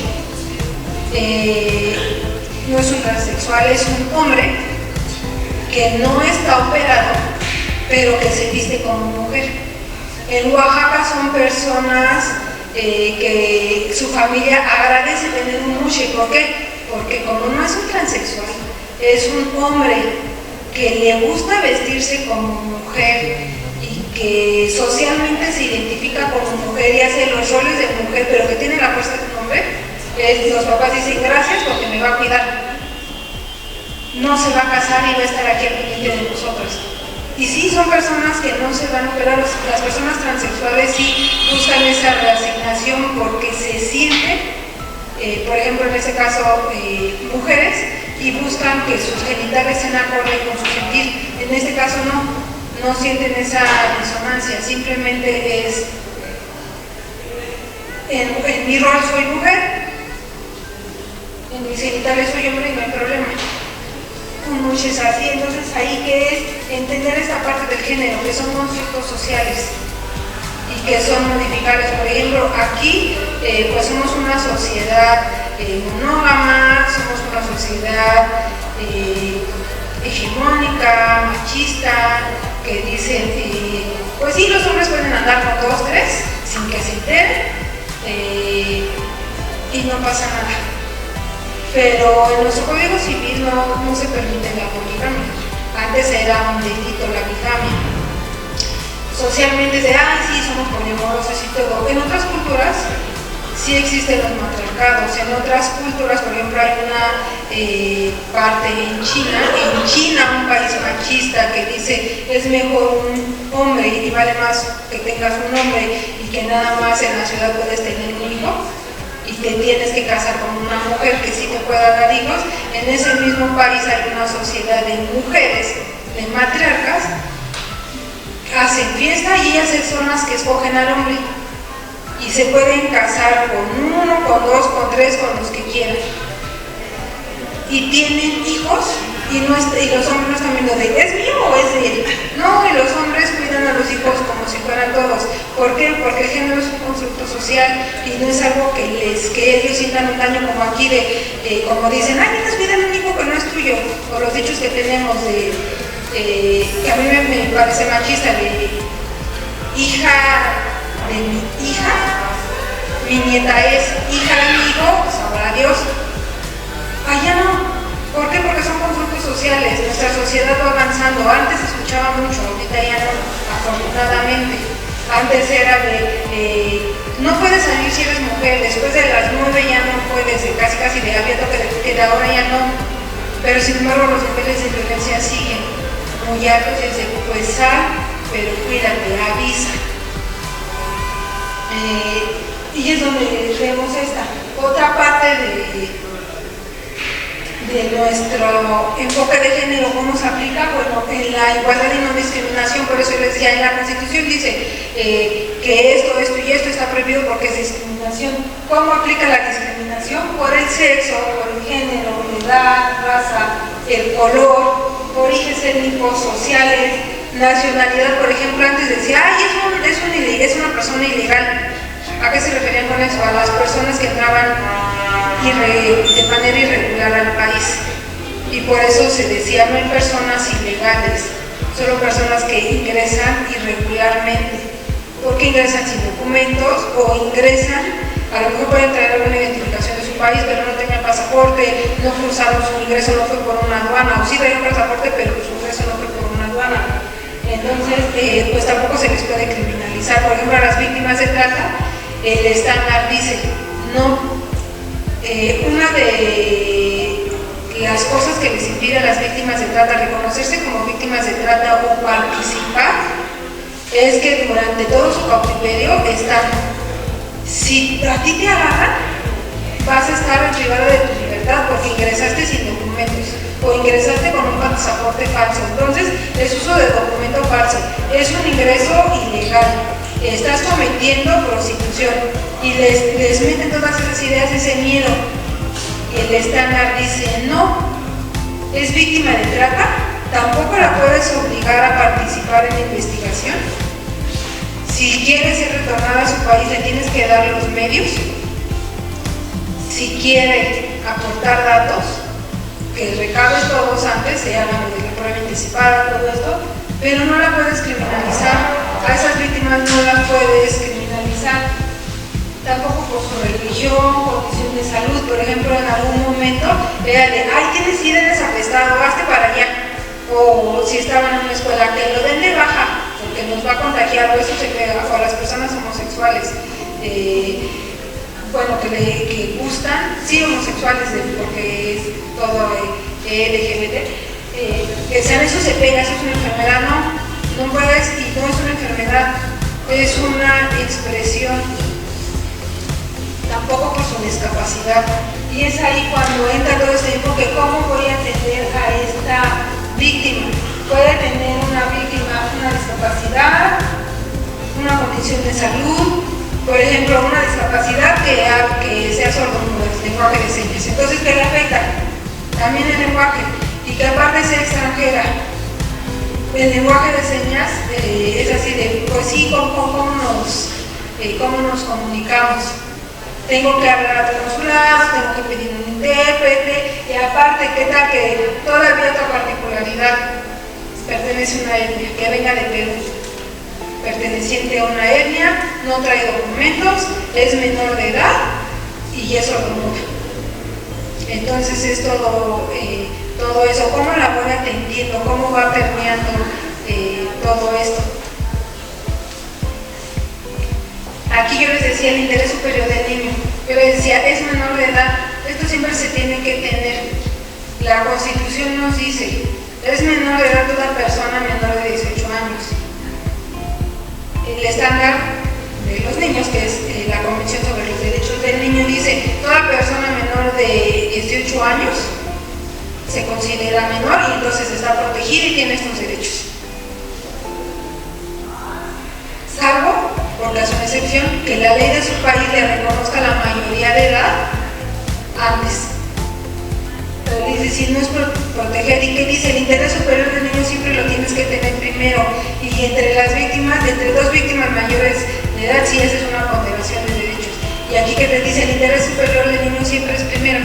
No es un transexual, es un hombre que no está operado, pero que se viste como mujer. En Oaxaca son personas que su familia agradece tener un mushe. ¿Por qué? Porque como no es un transexual, es un hombre que le gusta vestirse como mujer y que socialmente se identifica como mujer y hace los roles de mujer, pero que tiene la fuerza de un hombre, los papás dicen gracias porque me va a cuidar. No se va a casar y va a estar aquí al pendiente de nosotros. Y sí, son personas que no se van a operar. Las personas transexuales sí buscan esa reasignación porque se sienten, por ejemplo en este caso, mujeres, y buscan que sus genitales sean acorde con su sentir. En este caso no sienten esa disonancia, simplemente es, en mi rol soy mujer, en mis genitales soy hombre y no hay problema. Muchos así, entonces ahí que es entender esta parte del género, que son constructos sociales y que son modificables. Por ejemplo, aquí pues somos una sociedad monógama, somos una sociedad hegemónica, machista, que dicen, pues sí, los hombres pueden andar con 2, 3 sin que se enteren y no pasa nada. Pero en nuestro código civil no se permite la poligamia. Antes era un delito la bigamia. Socialmente es de, sí, somos poliamorosos y todo. En otras culturas sí existen los matriarcados. En otras culturas, por ejemplo, hay una parte en China, un país machista, que dice es mejor un hombre y vale más que tengas un hombre y que nada más en la ciudad puedes tener un hijo y te tienes que casar con una mujer que sí te pueda dar hijos. En ese mismo país hay una sociedad de mujeres, de matriarcas, hacen fiesta y ellas son las que escogen al hombre y se pueden casar con 1, con 2, con 3, con los que quieran y tienen hijos y los hombres no están viendo de ¿es mío o es de él? No, y los hombres cuidan a los hijos como si fueran todos. ¿Por qué? Porque el género es un constructo social y no es algo que ellos sientan un daño como aquí como dicen, vienes cuidan un hijo que no es tuyo, o los dichos que tenemos que a mí me parece machista, de hija de mi hija, mi nieta es hija de mi hijo, sabrá Dios. Allá no, avanzando. Antes se escuchaba mucho, ahorita ya no, afortunadamente. Antes era no puedes salir si eres mujer, después de las 9 ya no puedes, casi de había toque de queda, ahora ya no. Pero sin embargo los niveles de violencia siguen muy altos y se pues sal, pero cuídate, avisa. Y es donde vemos esta otra parte de nuestro enfoque de género, cómo se aplica. Bueno, en la igualdad y no discriminación, por eso les decía, en la Constitución dice que esto y esto está prohibido porque es discriminación. ¿Cómo aplica la discriminación? Por el sexo, por el género, edad, raza, el color, orígenes étnicos, sociales, nacionalidad. Por ejemplo, antes decía, ay, es una persona ilegal. ¿A qué se referían con eso? A las personas que entraban de manera irregular al país. Y por eso se decía, no hay personas ilegales, solo personas que ingresan irregularmente. ¿Por qué ingresan sin documentos? O ingresan, a lo mejor pueden traer alguna identificación de su país, pero no tenían pasaporte, no cruzaron su ingreso, no fue por una aduana, o sí traían pasaporte, pero su ingreso no fue por una aduana. Entonces, pues tampoco se les puede criminalizar. Por ejemplo, a las víctimas de trata, el estándar dice, no, una de las cosas que les impide a las víctimas de trata reconocerse como víctimas de trata o participar es que durante todo su cautiverio están, si a ti te agarran, vas a estar privado de tu libertad porque ingresaste sin documentos o ingresaste con un pasaporte falso. Entonces, es uso de documento falso, es un ingreso ilegal. Estás cometiendo prostitución y les meten todas esas ideas, ese miedo. Y el estándar dice, no, es víctima de trata, tampoco la puedes obligar a participar en la investigación. Si quiere ser retornada a su país, le tienes que dar los medios. Si quiere aportar datos, que recabes todos antes, se llama de la prueba anticipada, todo esto, pero no la puedes criminalizar. A esas víctimas no las puedes criminalizar, tampoco por su religión, condición de salud. Por ejemplo, en algún momento era de, ay, tienes sírenes apestado, hazte para allá. O si estaban en una escuela, que lo den de baja, porque nos va a contagiar, o eso se pega, o a las personas homosexuales, bueno, que gustan, sí, homosexuales, porque es todo LGBT, que sean, eso se pega, eso es una enfermedad, no puedes, y no es una enfermedad, es una expresión, tampoco por su discapacidad. Y es ahí cuando entra todo este enfoque, ¿cómo voy a atender a esta víctima? Puede tener una víctima una discapacidad, una condición de salud, por ejemplo, una discapacidad que sea sordomudo, el lenguaje de señas. Entonces, ¿qué le afecta? También el lenguaje, y que aparte sea extranjera. El lenguaje de señas es así de, pues sí, ¿cómo nos comunicamos? Tengo que hablar a tu consulado, tengo que pedir un intérprete, y aparte, ¿qué tal que todavía otra particularidad? Pertenece a una etnia, que venga de Perú, perteneciente a una etnia, no trae documentos, es menor de edad y es sordomuda. Entonces es todo eso, cómo la voy atendiendo, cómo va permeando todo esto. Aquí yo les decía el interés superior del niño, yo les decía, es menor de edad, esto siempre se tiene que tener. La Constitución nos dice, es menor de edad toda persona menor de 18 años. El estándar de los niños, que es la Convención sobre los Derechos del Niño, dice, toda persona menor de 18 años se considera menor y entonces está protegida y tiene estos derechos. Salvo, por caso de excepción, que la ley de su país le reconozca la mayoría de edad antes. Pero dice, si no es proteger, ¿y qué dice? El interés superior del niño siempre lo tienes que tener primero. Y entre las víctimas, entre dos víctimas mayores de edad, sí, esa es una ponderación de derechos. Y aquí que te dice, el interés superior del niño siempre es primero.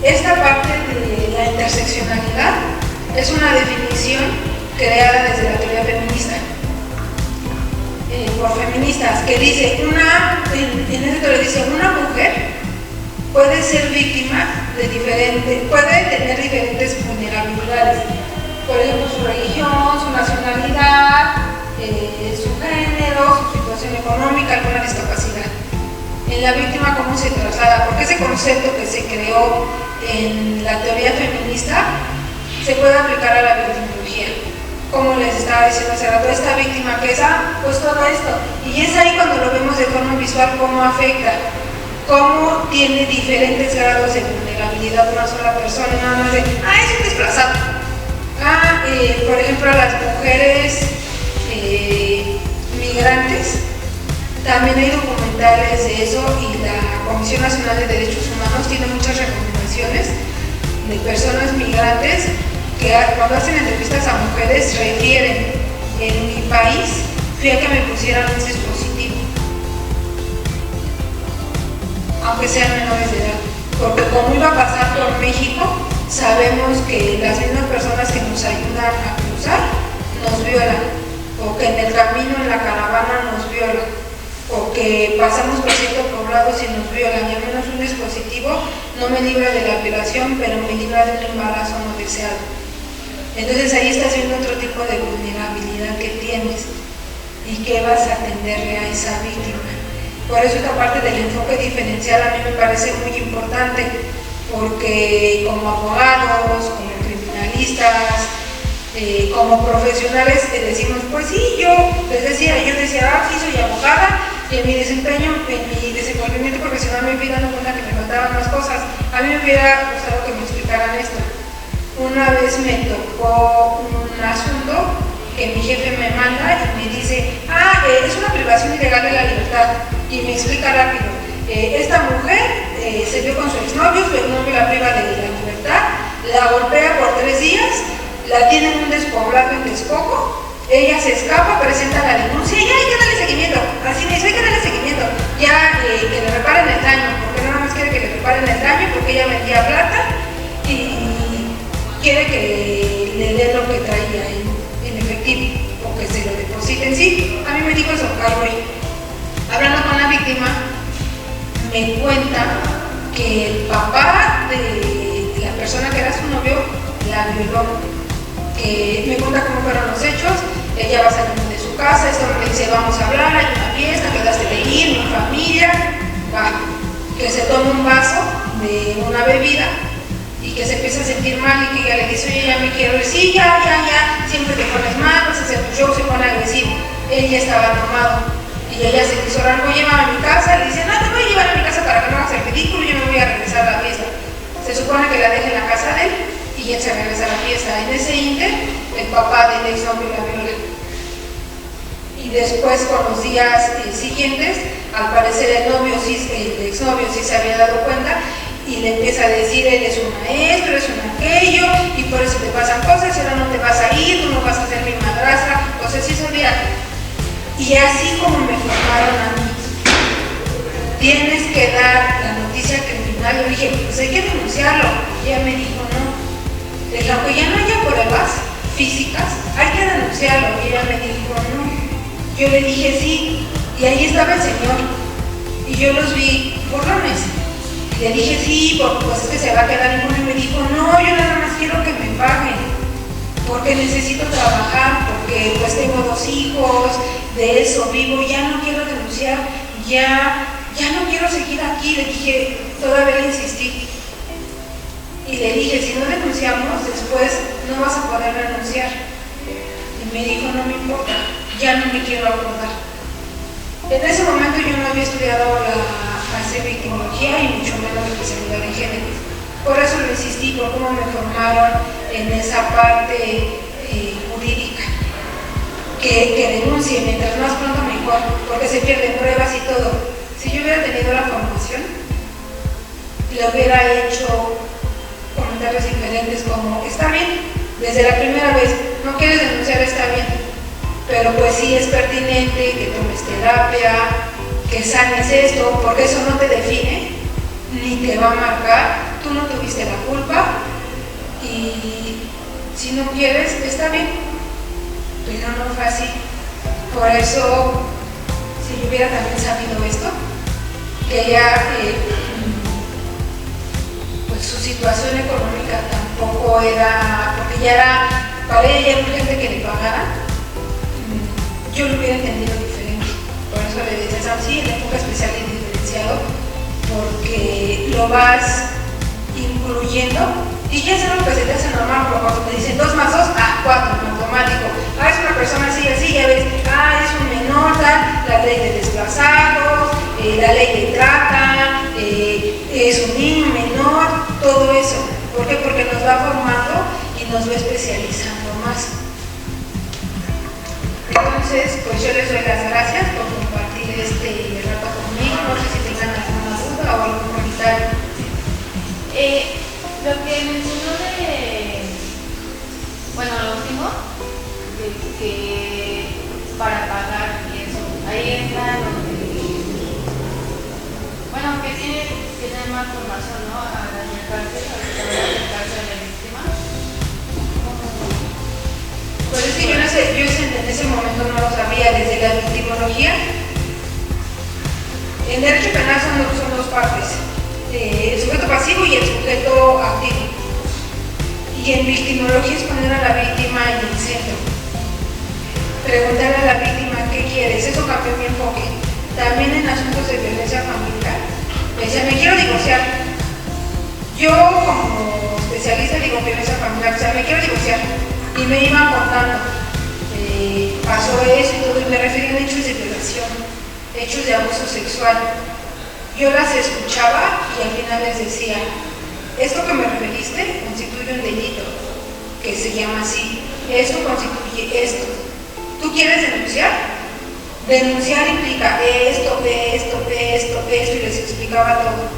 Esta parte de la interseccionalidad es una definición creada desde la teoría feminista, por feministas, que dice, en ese teoría dice, una mujer puede ser víctima de puede tener diferentes vulnerabilidades. Por ejemplo, su religión, su nacionalidad, su género, su situación económica, alguna discapacidad. En la víctima, ¿cómo se traslada? Porque ese concepto que se creó en la teoría feminista se puede aplicar a la victimología. Como les estaba diciendo hace rato, esta víctima que es, pues todo esto. Y es ahí cuando lo vemos de forma visual cómo afecta, cómo tiene diferentes grados de vulnerabilidad una sola persona, nada más de, es un desplazado. Por ejemplo, a las mujeres migrantes, también hay documentales de eso y la Comisión Nacional de Derechos Humanos tiene muchas recomendaciones de personas migrantes que cuando hacen entrevistas a mujeres refieren: en mi país fui a que me pusieran un dispositivo, aunque sean menores de edad, porque como iba a pasar por México, sabemos que las mismas personas que nos ayudan a cruzar nos violan, o que en el camino, en la caravana, nos violan, o que pasamos por ciertos poblados y nos violan, y al menos un dispositivo no me libra de la violación, pero me libra de un embarazo no deseado. Entonces ahí estás viendo otro tipo de vulnerabilidad que tienes y que vas a atenderle a esa víctima. Por eso esta parte del enfoque diferencial a mí me parece muy importante, porque como abogados, como criminalistas, como profesionales decimos, pues sí, yo decía, sí soy abogada, y en mi desempeño, en mi desenvolvimiento profesional me fui dando cuenta que me faltaban más cosas. A mí me hubiera gustado que me explicaran esto. Una vez me tocó un asunto que mi jefe me manda y me dice, es una privación ilegal de la libertad, y me explica rápido, esta mujer se vio con su exnovio, su exnovio la priva de la libertad, la golpea por 3 días, la tiene en un despoblado en Texcoco, ella se escapa, presenta la denuncia y hay que darle seguimiento, así me dice, hay que darle seguimiento, ya que le reparen el daño, porque nada más quiere que le reparen el daño, porque ella vendía plata y quiere que le dé lo que traía en efectivo, o que se lo depositen. Sí, a mí me dijo eso, Carlos. Hablando con la víctima, me cuenta que el papá de la persona que era su novio la violó. Me cuenta cómo fueron los hechos. Ella va saliendo de su casa, este hombre le dice, vamos a hablar, hay una fiesta, quedaste de ir, mi familia, que se toma un vaso de una bebida y que se empieza a sentir mal y que ella le dice, oye, ya me quiero ir, sí, ya, siempre te pones mal, vas a hacer tu show, se pone agresivo. Él ya estaba tomado y ella se quiso orar, voy a llevar a mi casa, le dice, no, te voy a llevar a mi casa para que no hagas el ridículo, yo me voy a regresar a la fiesta. Se supone que la deja en la casa de él y él se regresa a la fiesta. En ese inter, el papá del exnovio la viola. Y después, con los días siguientes, al parecer el exnovio sí se había dado cuenta y le empieza a decir, eres un maestro, eres un aquello, y por eso te pasan cosas, y ahora no te vas a ir, tú no vas a ser mi madrastra, o sea, sí sabía. Y así como me formaron a mí, tienes que dar la noticia criminal. Yo dije, pues hay que denunciarlo. Y ella me dijo, no, de lo que ya no haya pruebas físicas, hay que denunciarlo. Y ella me dijo, no. Yo le dije, sí, y ahí estaba el señor, y yo los vi burlones. Y le dije, sí, pues es que se va a quedar impune. Y me dijo, no, yo nada más quiero que me paguen, porque necesito trabajar, porque pues tengo 2 hijos, de eso vivo, ya no quiero denunciar, ya no quiero seguir aquí. Le dije, todavía le insistí. Y le dije, si no denunciamos, después no vas a poder renunciar. Y me dijo, no me importa, ya no me quiero acordar. En ese momento yo no había estudiado la victimología y mucho menos la especialidad en género. Por eso lo insistí, por cómo me formaron en esa parte jurídica. Que denuncie, mientras más pronto mejor, porque se pierden pruebas y todo. Si yo hubiera tenido la formación, le hubiera hecho comentarios diferentes como, está bien, desde la primera vez, no quieres denunciar, está bien, pero pues sí es pertinente que tomes terapia, que sanes esto, porque eso no te define, ni te va a marcar, tú no tuviste la culpa, y si no quieres, está bien, pero no fue así. Por eso, si yo hubiera también sabido esto, que ella situación económica tampoco era, porque ya era, para ella era urgente que le pagara, yo lo hubiera entendido diferente. Por eso le decías así, el enfoque especial y diferenciado, porque lo vas incluyendo y ya es algo que se te hace normal, porque cuando te dicen 2 más 2, 4 en automático. Es una persona así, así, ya ves, es un menor, la ley de desplazados, la ley de trata, es un niño menor, todo eso. ¿Por qué? Porque nos va formando y nos va especializando más. Entonces, pues yo les doy las gracias por compartir este rato conmigo. No sé si tengan alguna duda o algún comentario. Lo que mencionó lo último, que para pagar y eso, ahí entra que tiene que tener más formación, ¿no? Al acercarse a la víctima. Pues es que yo no sé, yo en ese momento no lo sabía. Desde la victimología, en derecho penal son 2 partes, el sujeto pasivo y el sujeto activo. Y en victimología es poner a la víctima en el centro, preguntarle a la víctima qué quieres. Eso cambió mi enfoque. También en asuntos de violencia familiar, me decía, me quiero divorciar. Yo como especialista digo violencia familiar, me quiero divorciar. Y me iban contando, pasó eso y todo, y me referían a hechos de violación, hechos de abuso sexual. Yo las escuchaba y al final les decía, esto que me referiste constituye un delito, que se llama así, esto constituye esto. ¿Tú quieres denunciar? Denunciar implica esto, y les explicaba todo.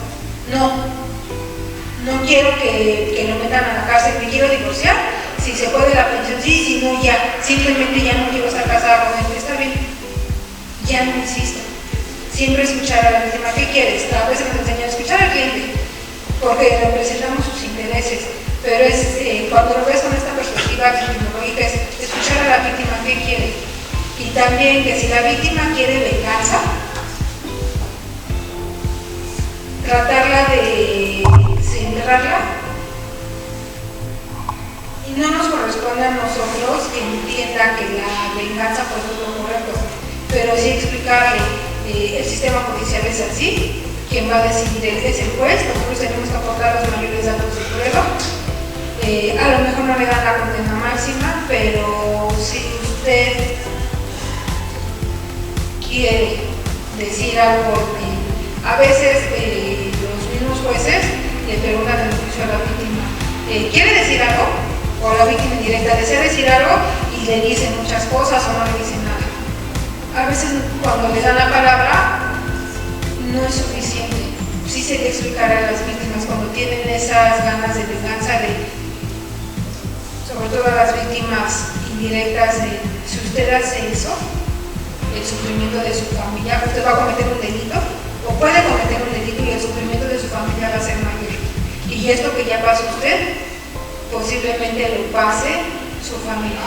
No quiero que lo metan a la cárcel, me quiero divorciar. Si se puede la pensión, sí, si no, ya. Simplemente ya no quiero estar casada con él. Está bien. Ya no insisto. Siempre escuchar a la víctima. ¿Qué quieres? A veces nos enseñan a escuchar al cliente, porque representamos sus intereses. Pero es cuando lo ves con esta perspectiva victimológica, es escuchar a la víctima qué quiere. Y también que si la víctima quiere venganza, tratarla de centrarla. Y no nos corresponde a nosotros que entienda que la venganza pues es lo correcto, pero sí explicarle, el sistema judicial es así, quien va a decidir es el juez, nosotros tenemos que aportar los mayores datos de prueba. A lo mejor no le dan la condena máxima, pero si usted quiere decir algo, a veces los mismos jueces le preguntan en el juicio a la víctima, ¿quiere decir algo? O la víctima indirecta desea decir algo y le dicen muchas cosas o no le dicen nada. A veces cuando le dan la palabra no es suficiente. Sí se le explicará a las víctimas cuando tienen esas ganas de venganza, sobre todo a las víctimas indirectas, si usted hace eso, el sufrimiento de su familia, usted va a cometer un delito o puede cometer un delito y el sufrimiento de su familia va a ser mayor. Y esto que ya pasó usted, posiblemente lo pase su familia.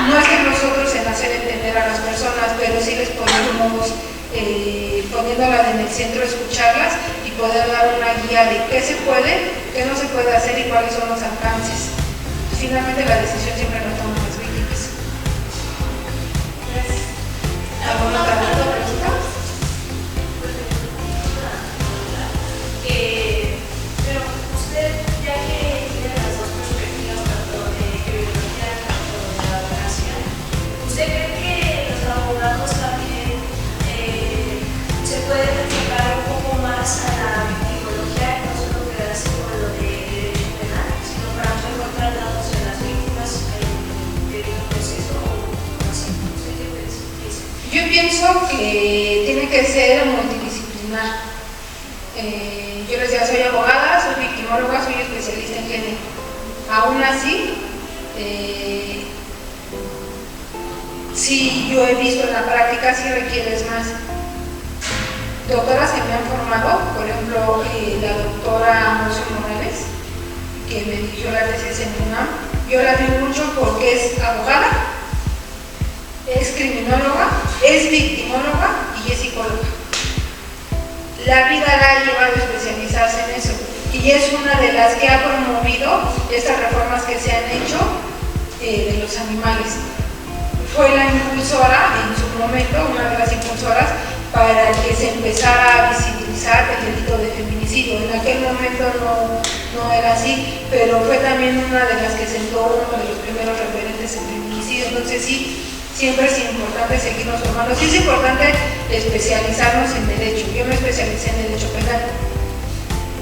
No es que nosotros en hacer entender a las personas, pero sí les podemos, poniéndolas en el centro, escucharlas y poder dar una guía de qué se puede, qué no se puede hacer y cuáles son los alcances. Finalmente la decisión siempre la toman las víctimas. ¿Alguna otra pregunta? Pero usted, ya que tiene las dos perspectivas, tanto de criminología como de la abogacía, ¿usted cree que los abogados también se pueden enfocar un poco más a la victimología, no solo quedarse con lo de derecho penal, sino para mejor traslados de las víctimas en el proceso o así? ¿Usted qué piensa? Yo pienso que tiene que ser multidisciplinar. Yo les decía, soy abogada, soy victimóloga, soy especialista en género. Aún así, sí, yo he visto en la práctica, sí requieres más. Doctoras que me han formado, por ejemplo, la doctora Ambrosio Morales, que me dirigió la tesis en UNAM, yo la vi mucho porque es abogada, es criminóloga, es victimóloga y es psicóloga. La vida la ha llevado a especializarse en eso y y es una de las que ha promovido estas reformas que se han hecho de los animales. Fue la impulsora en su momento, una de las impulsoras para que se empezara a visibilizar el delito de feminicidio. En aquel momento no era así, pero fue también una de las que sentó uno de los primeros referentes en feminicidio. Entonces sí, siempre es importante seguirnos formando. Sí es importante especializarnos en derecho. Yo me especialicé en derecho penal.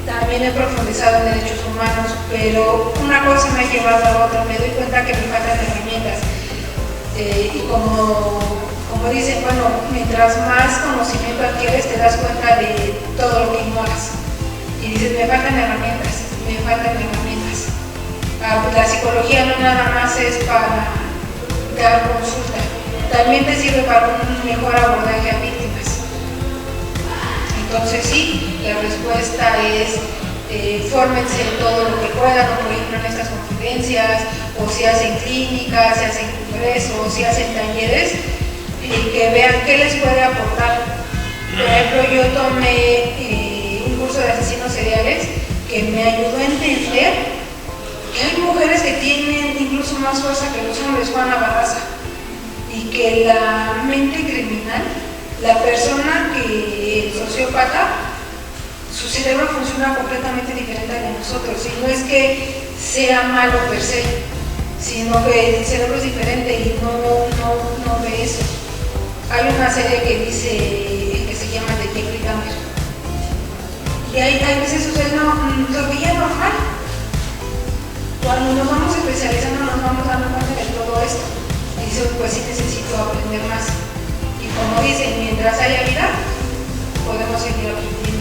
También he profundizado en derechos humanos, pero una cosa me ha llevado a otra. Me doy cuenta que me faltan herramientas. Y como dicen, bueno, mientras más conocimiento adquieres, te das cuenta de todo lo que ignoras. Y dices, me faltan herramientas, me faltan herramientas. La psicología no nada más es para dar consulta, también te sirve para un mejor abordaje a víctimas. Entonces sí, la respuesta es fórmense en todo lo que puedan, o por ejemplo en estas conferencias, o si hacen clínicas, si hacen congresos, si hacen talleres, que vean qué les puede aportar. Por ejemplo, yo tomé un curso de asesinos seriales que me ayudó a entender que hay mujeres que tienen incluso más fuerza que los hombres, Juana Barraza, y que la mente criminal, la persona que el sociópata, su cerebro funciona completamente diferente al de nosotros, y no es que sea malo per se, sino que el cerebro es diferente y no ve eso. Hay una serie que dice, que se llama The Jeffrey Dahmer, y hay veces usted lo veía normal. Cuando nos vamos especializando nos vamos dando cuenta de todo esto, y dice, pues sí necesito aprender más, y como dicen, mientras haya vida podemos seguir aprendiendo.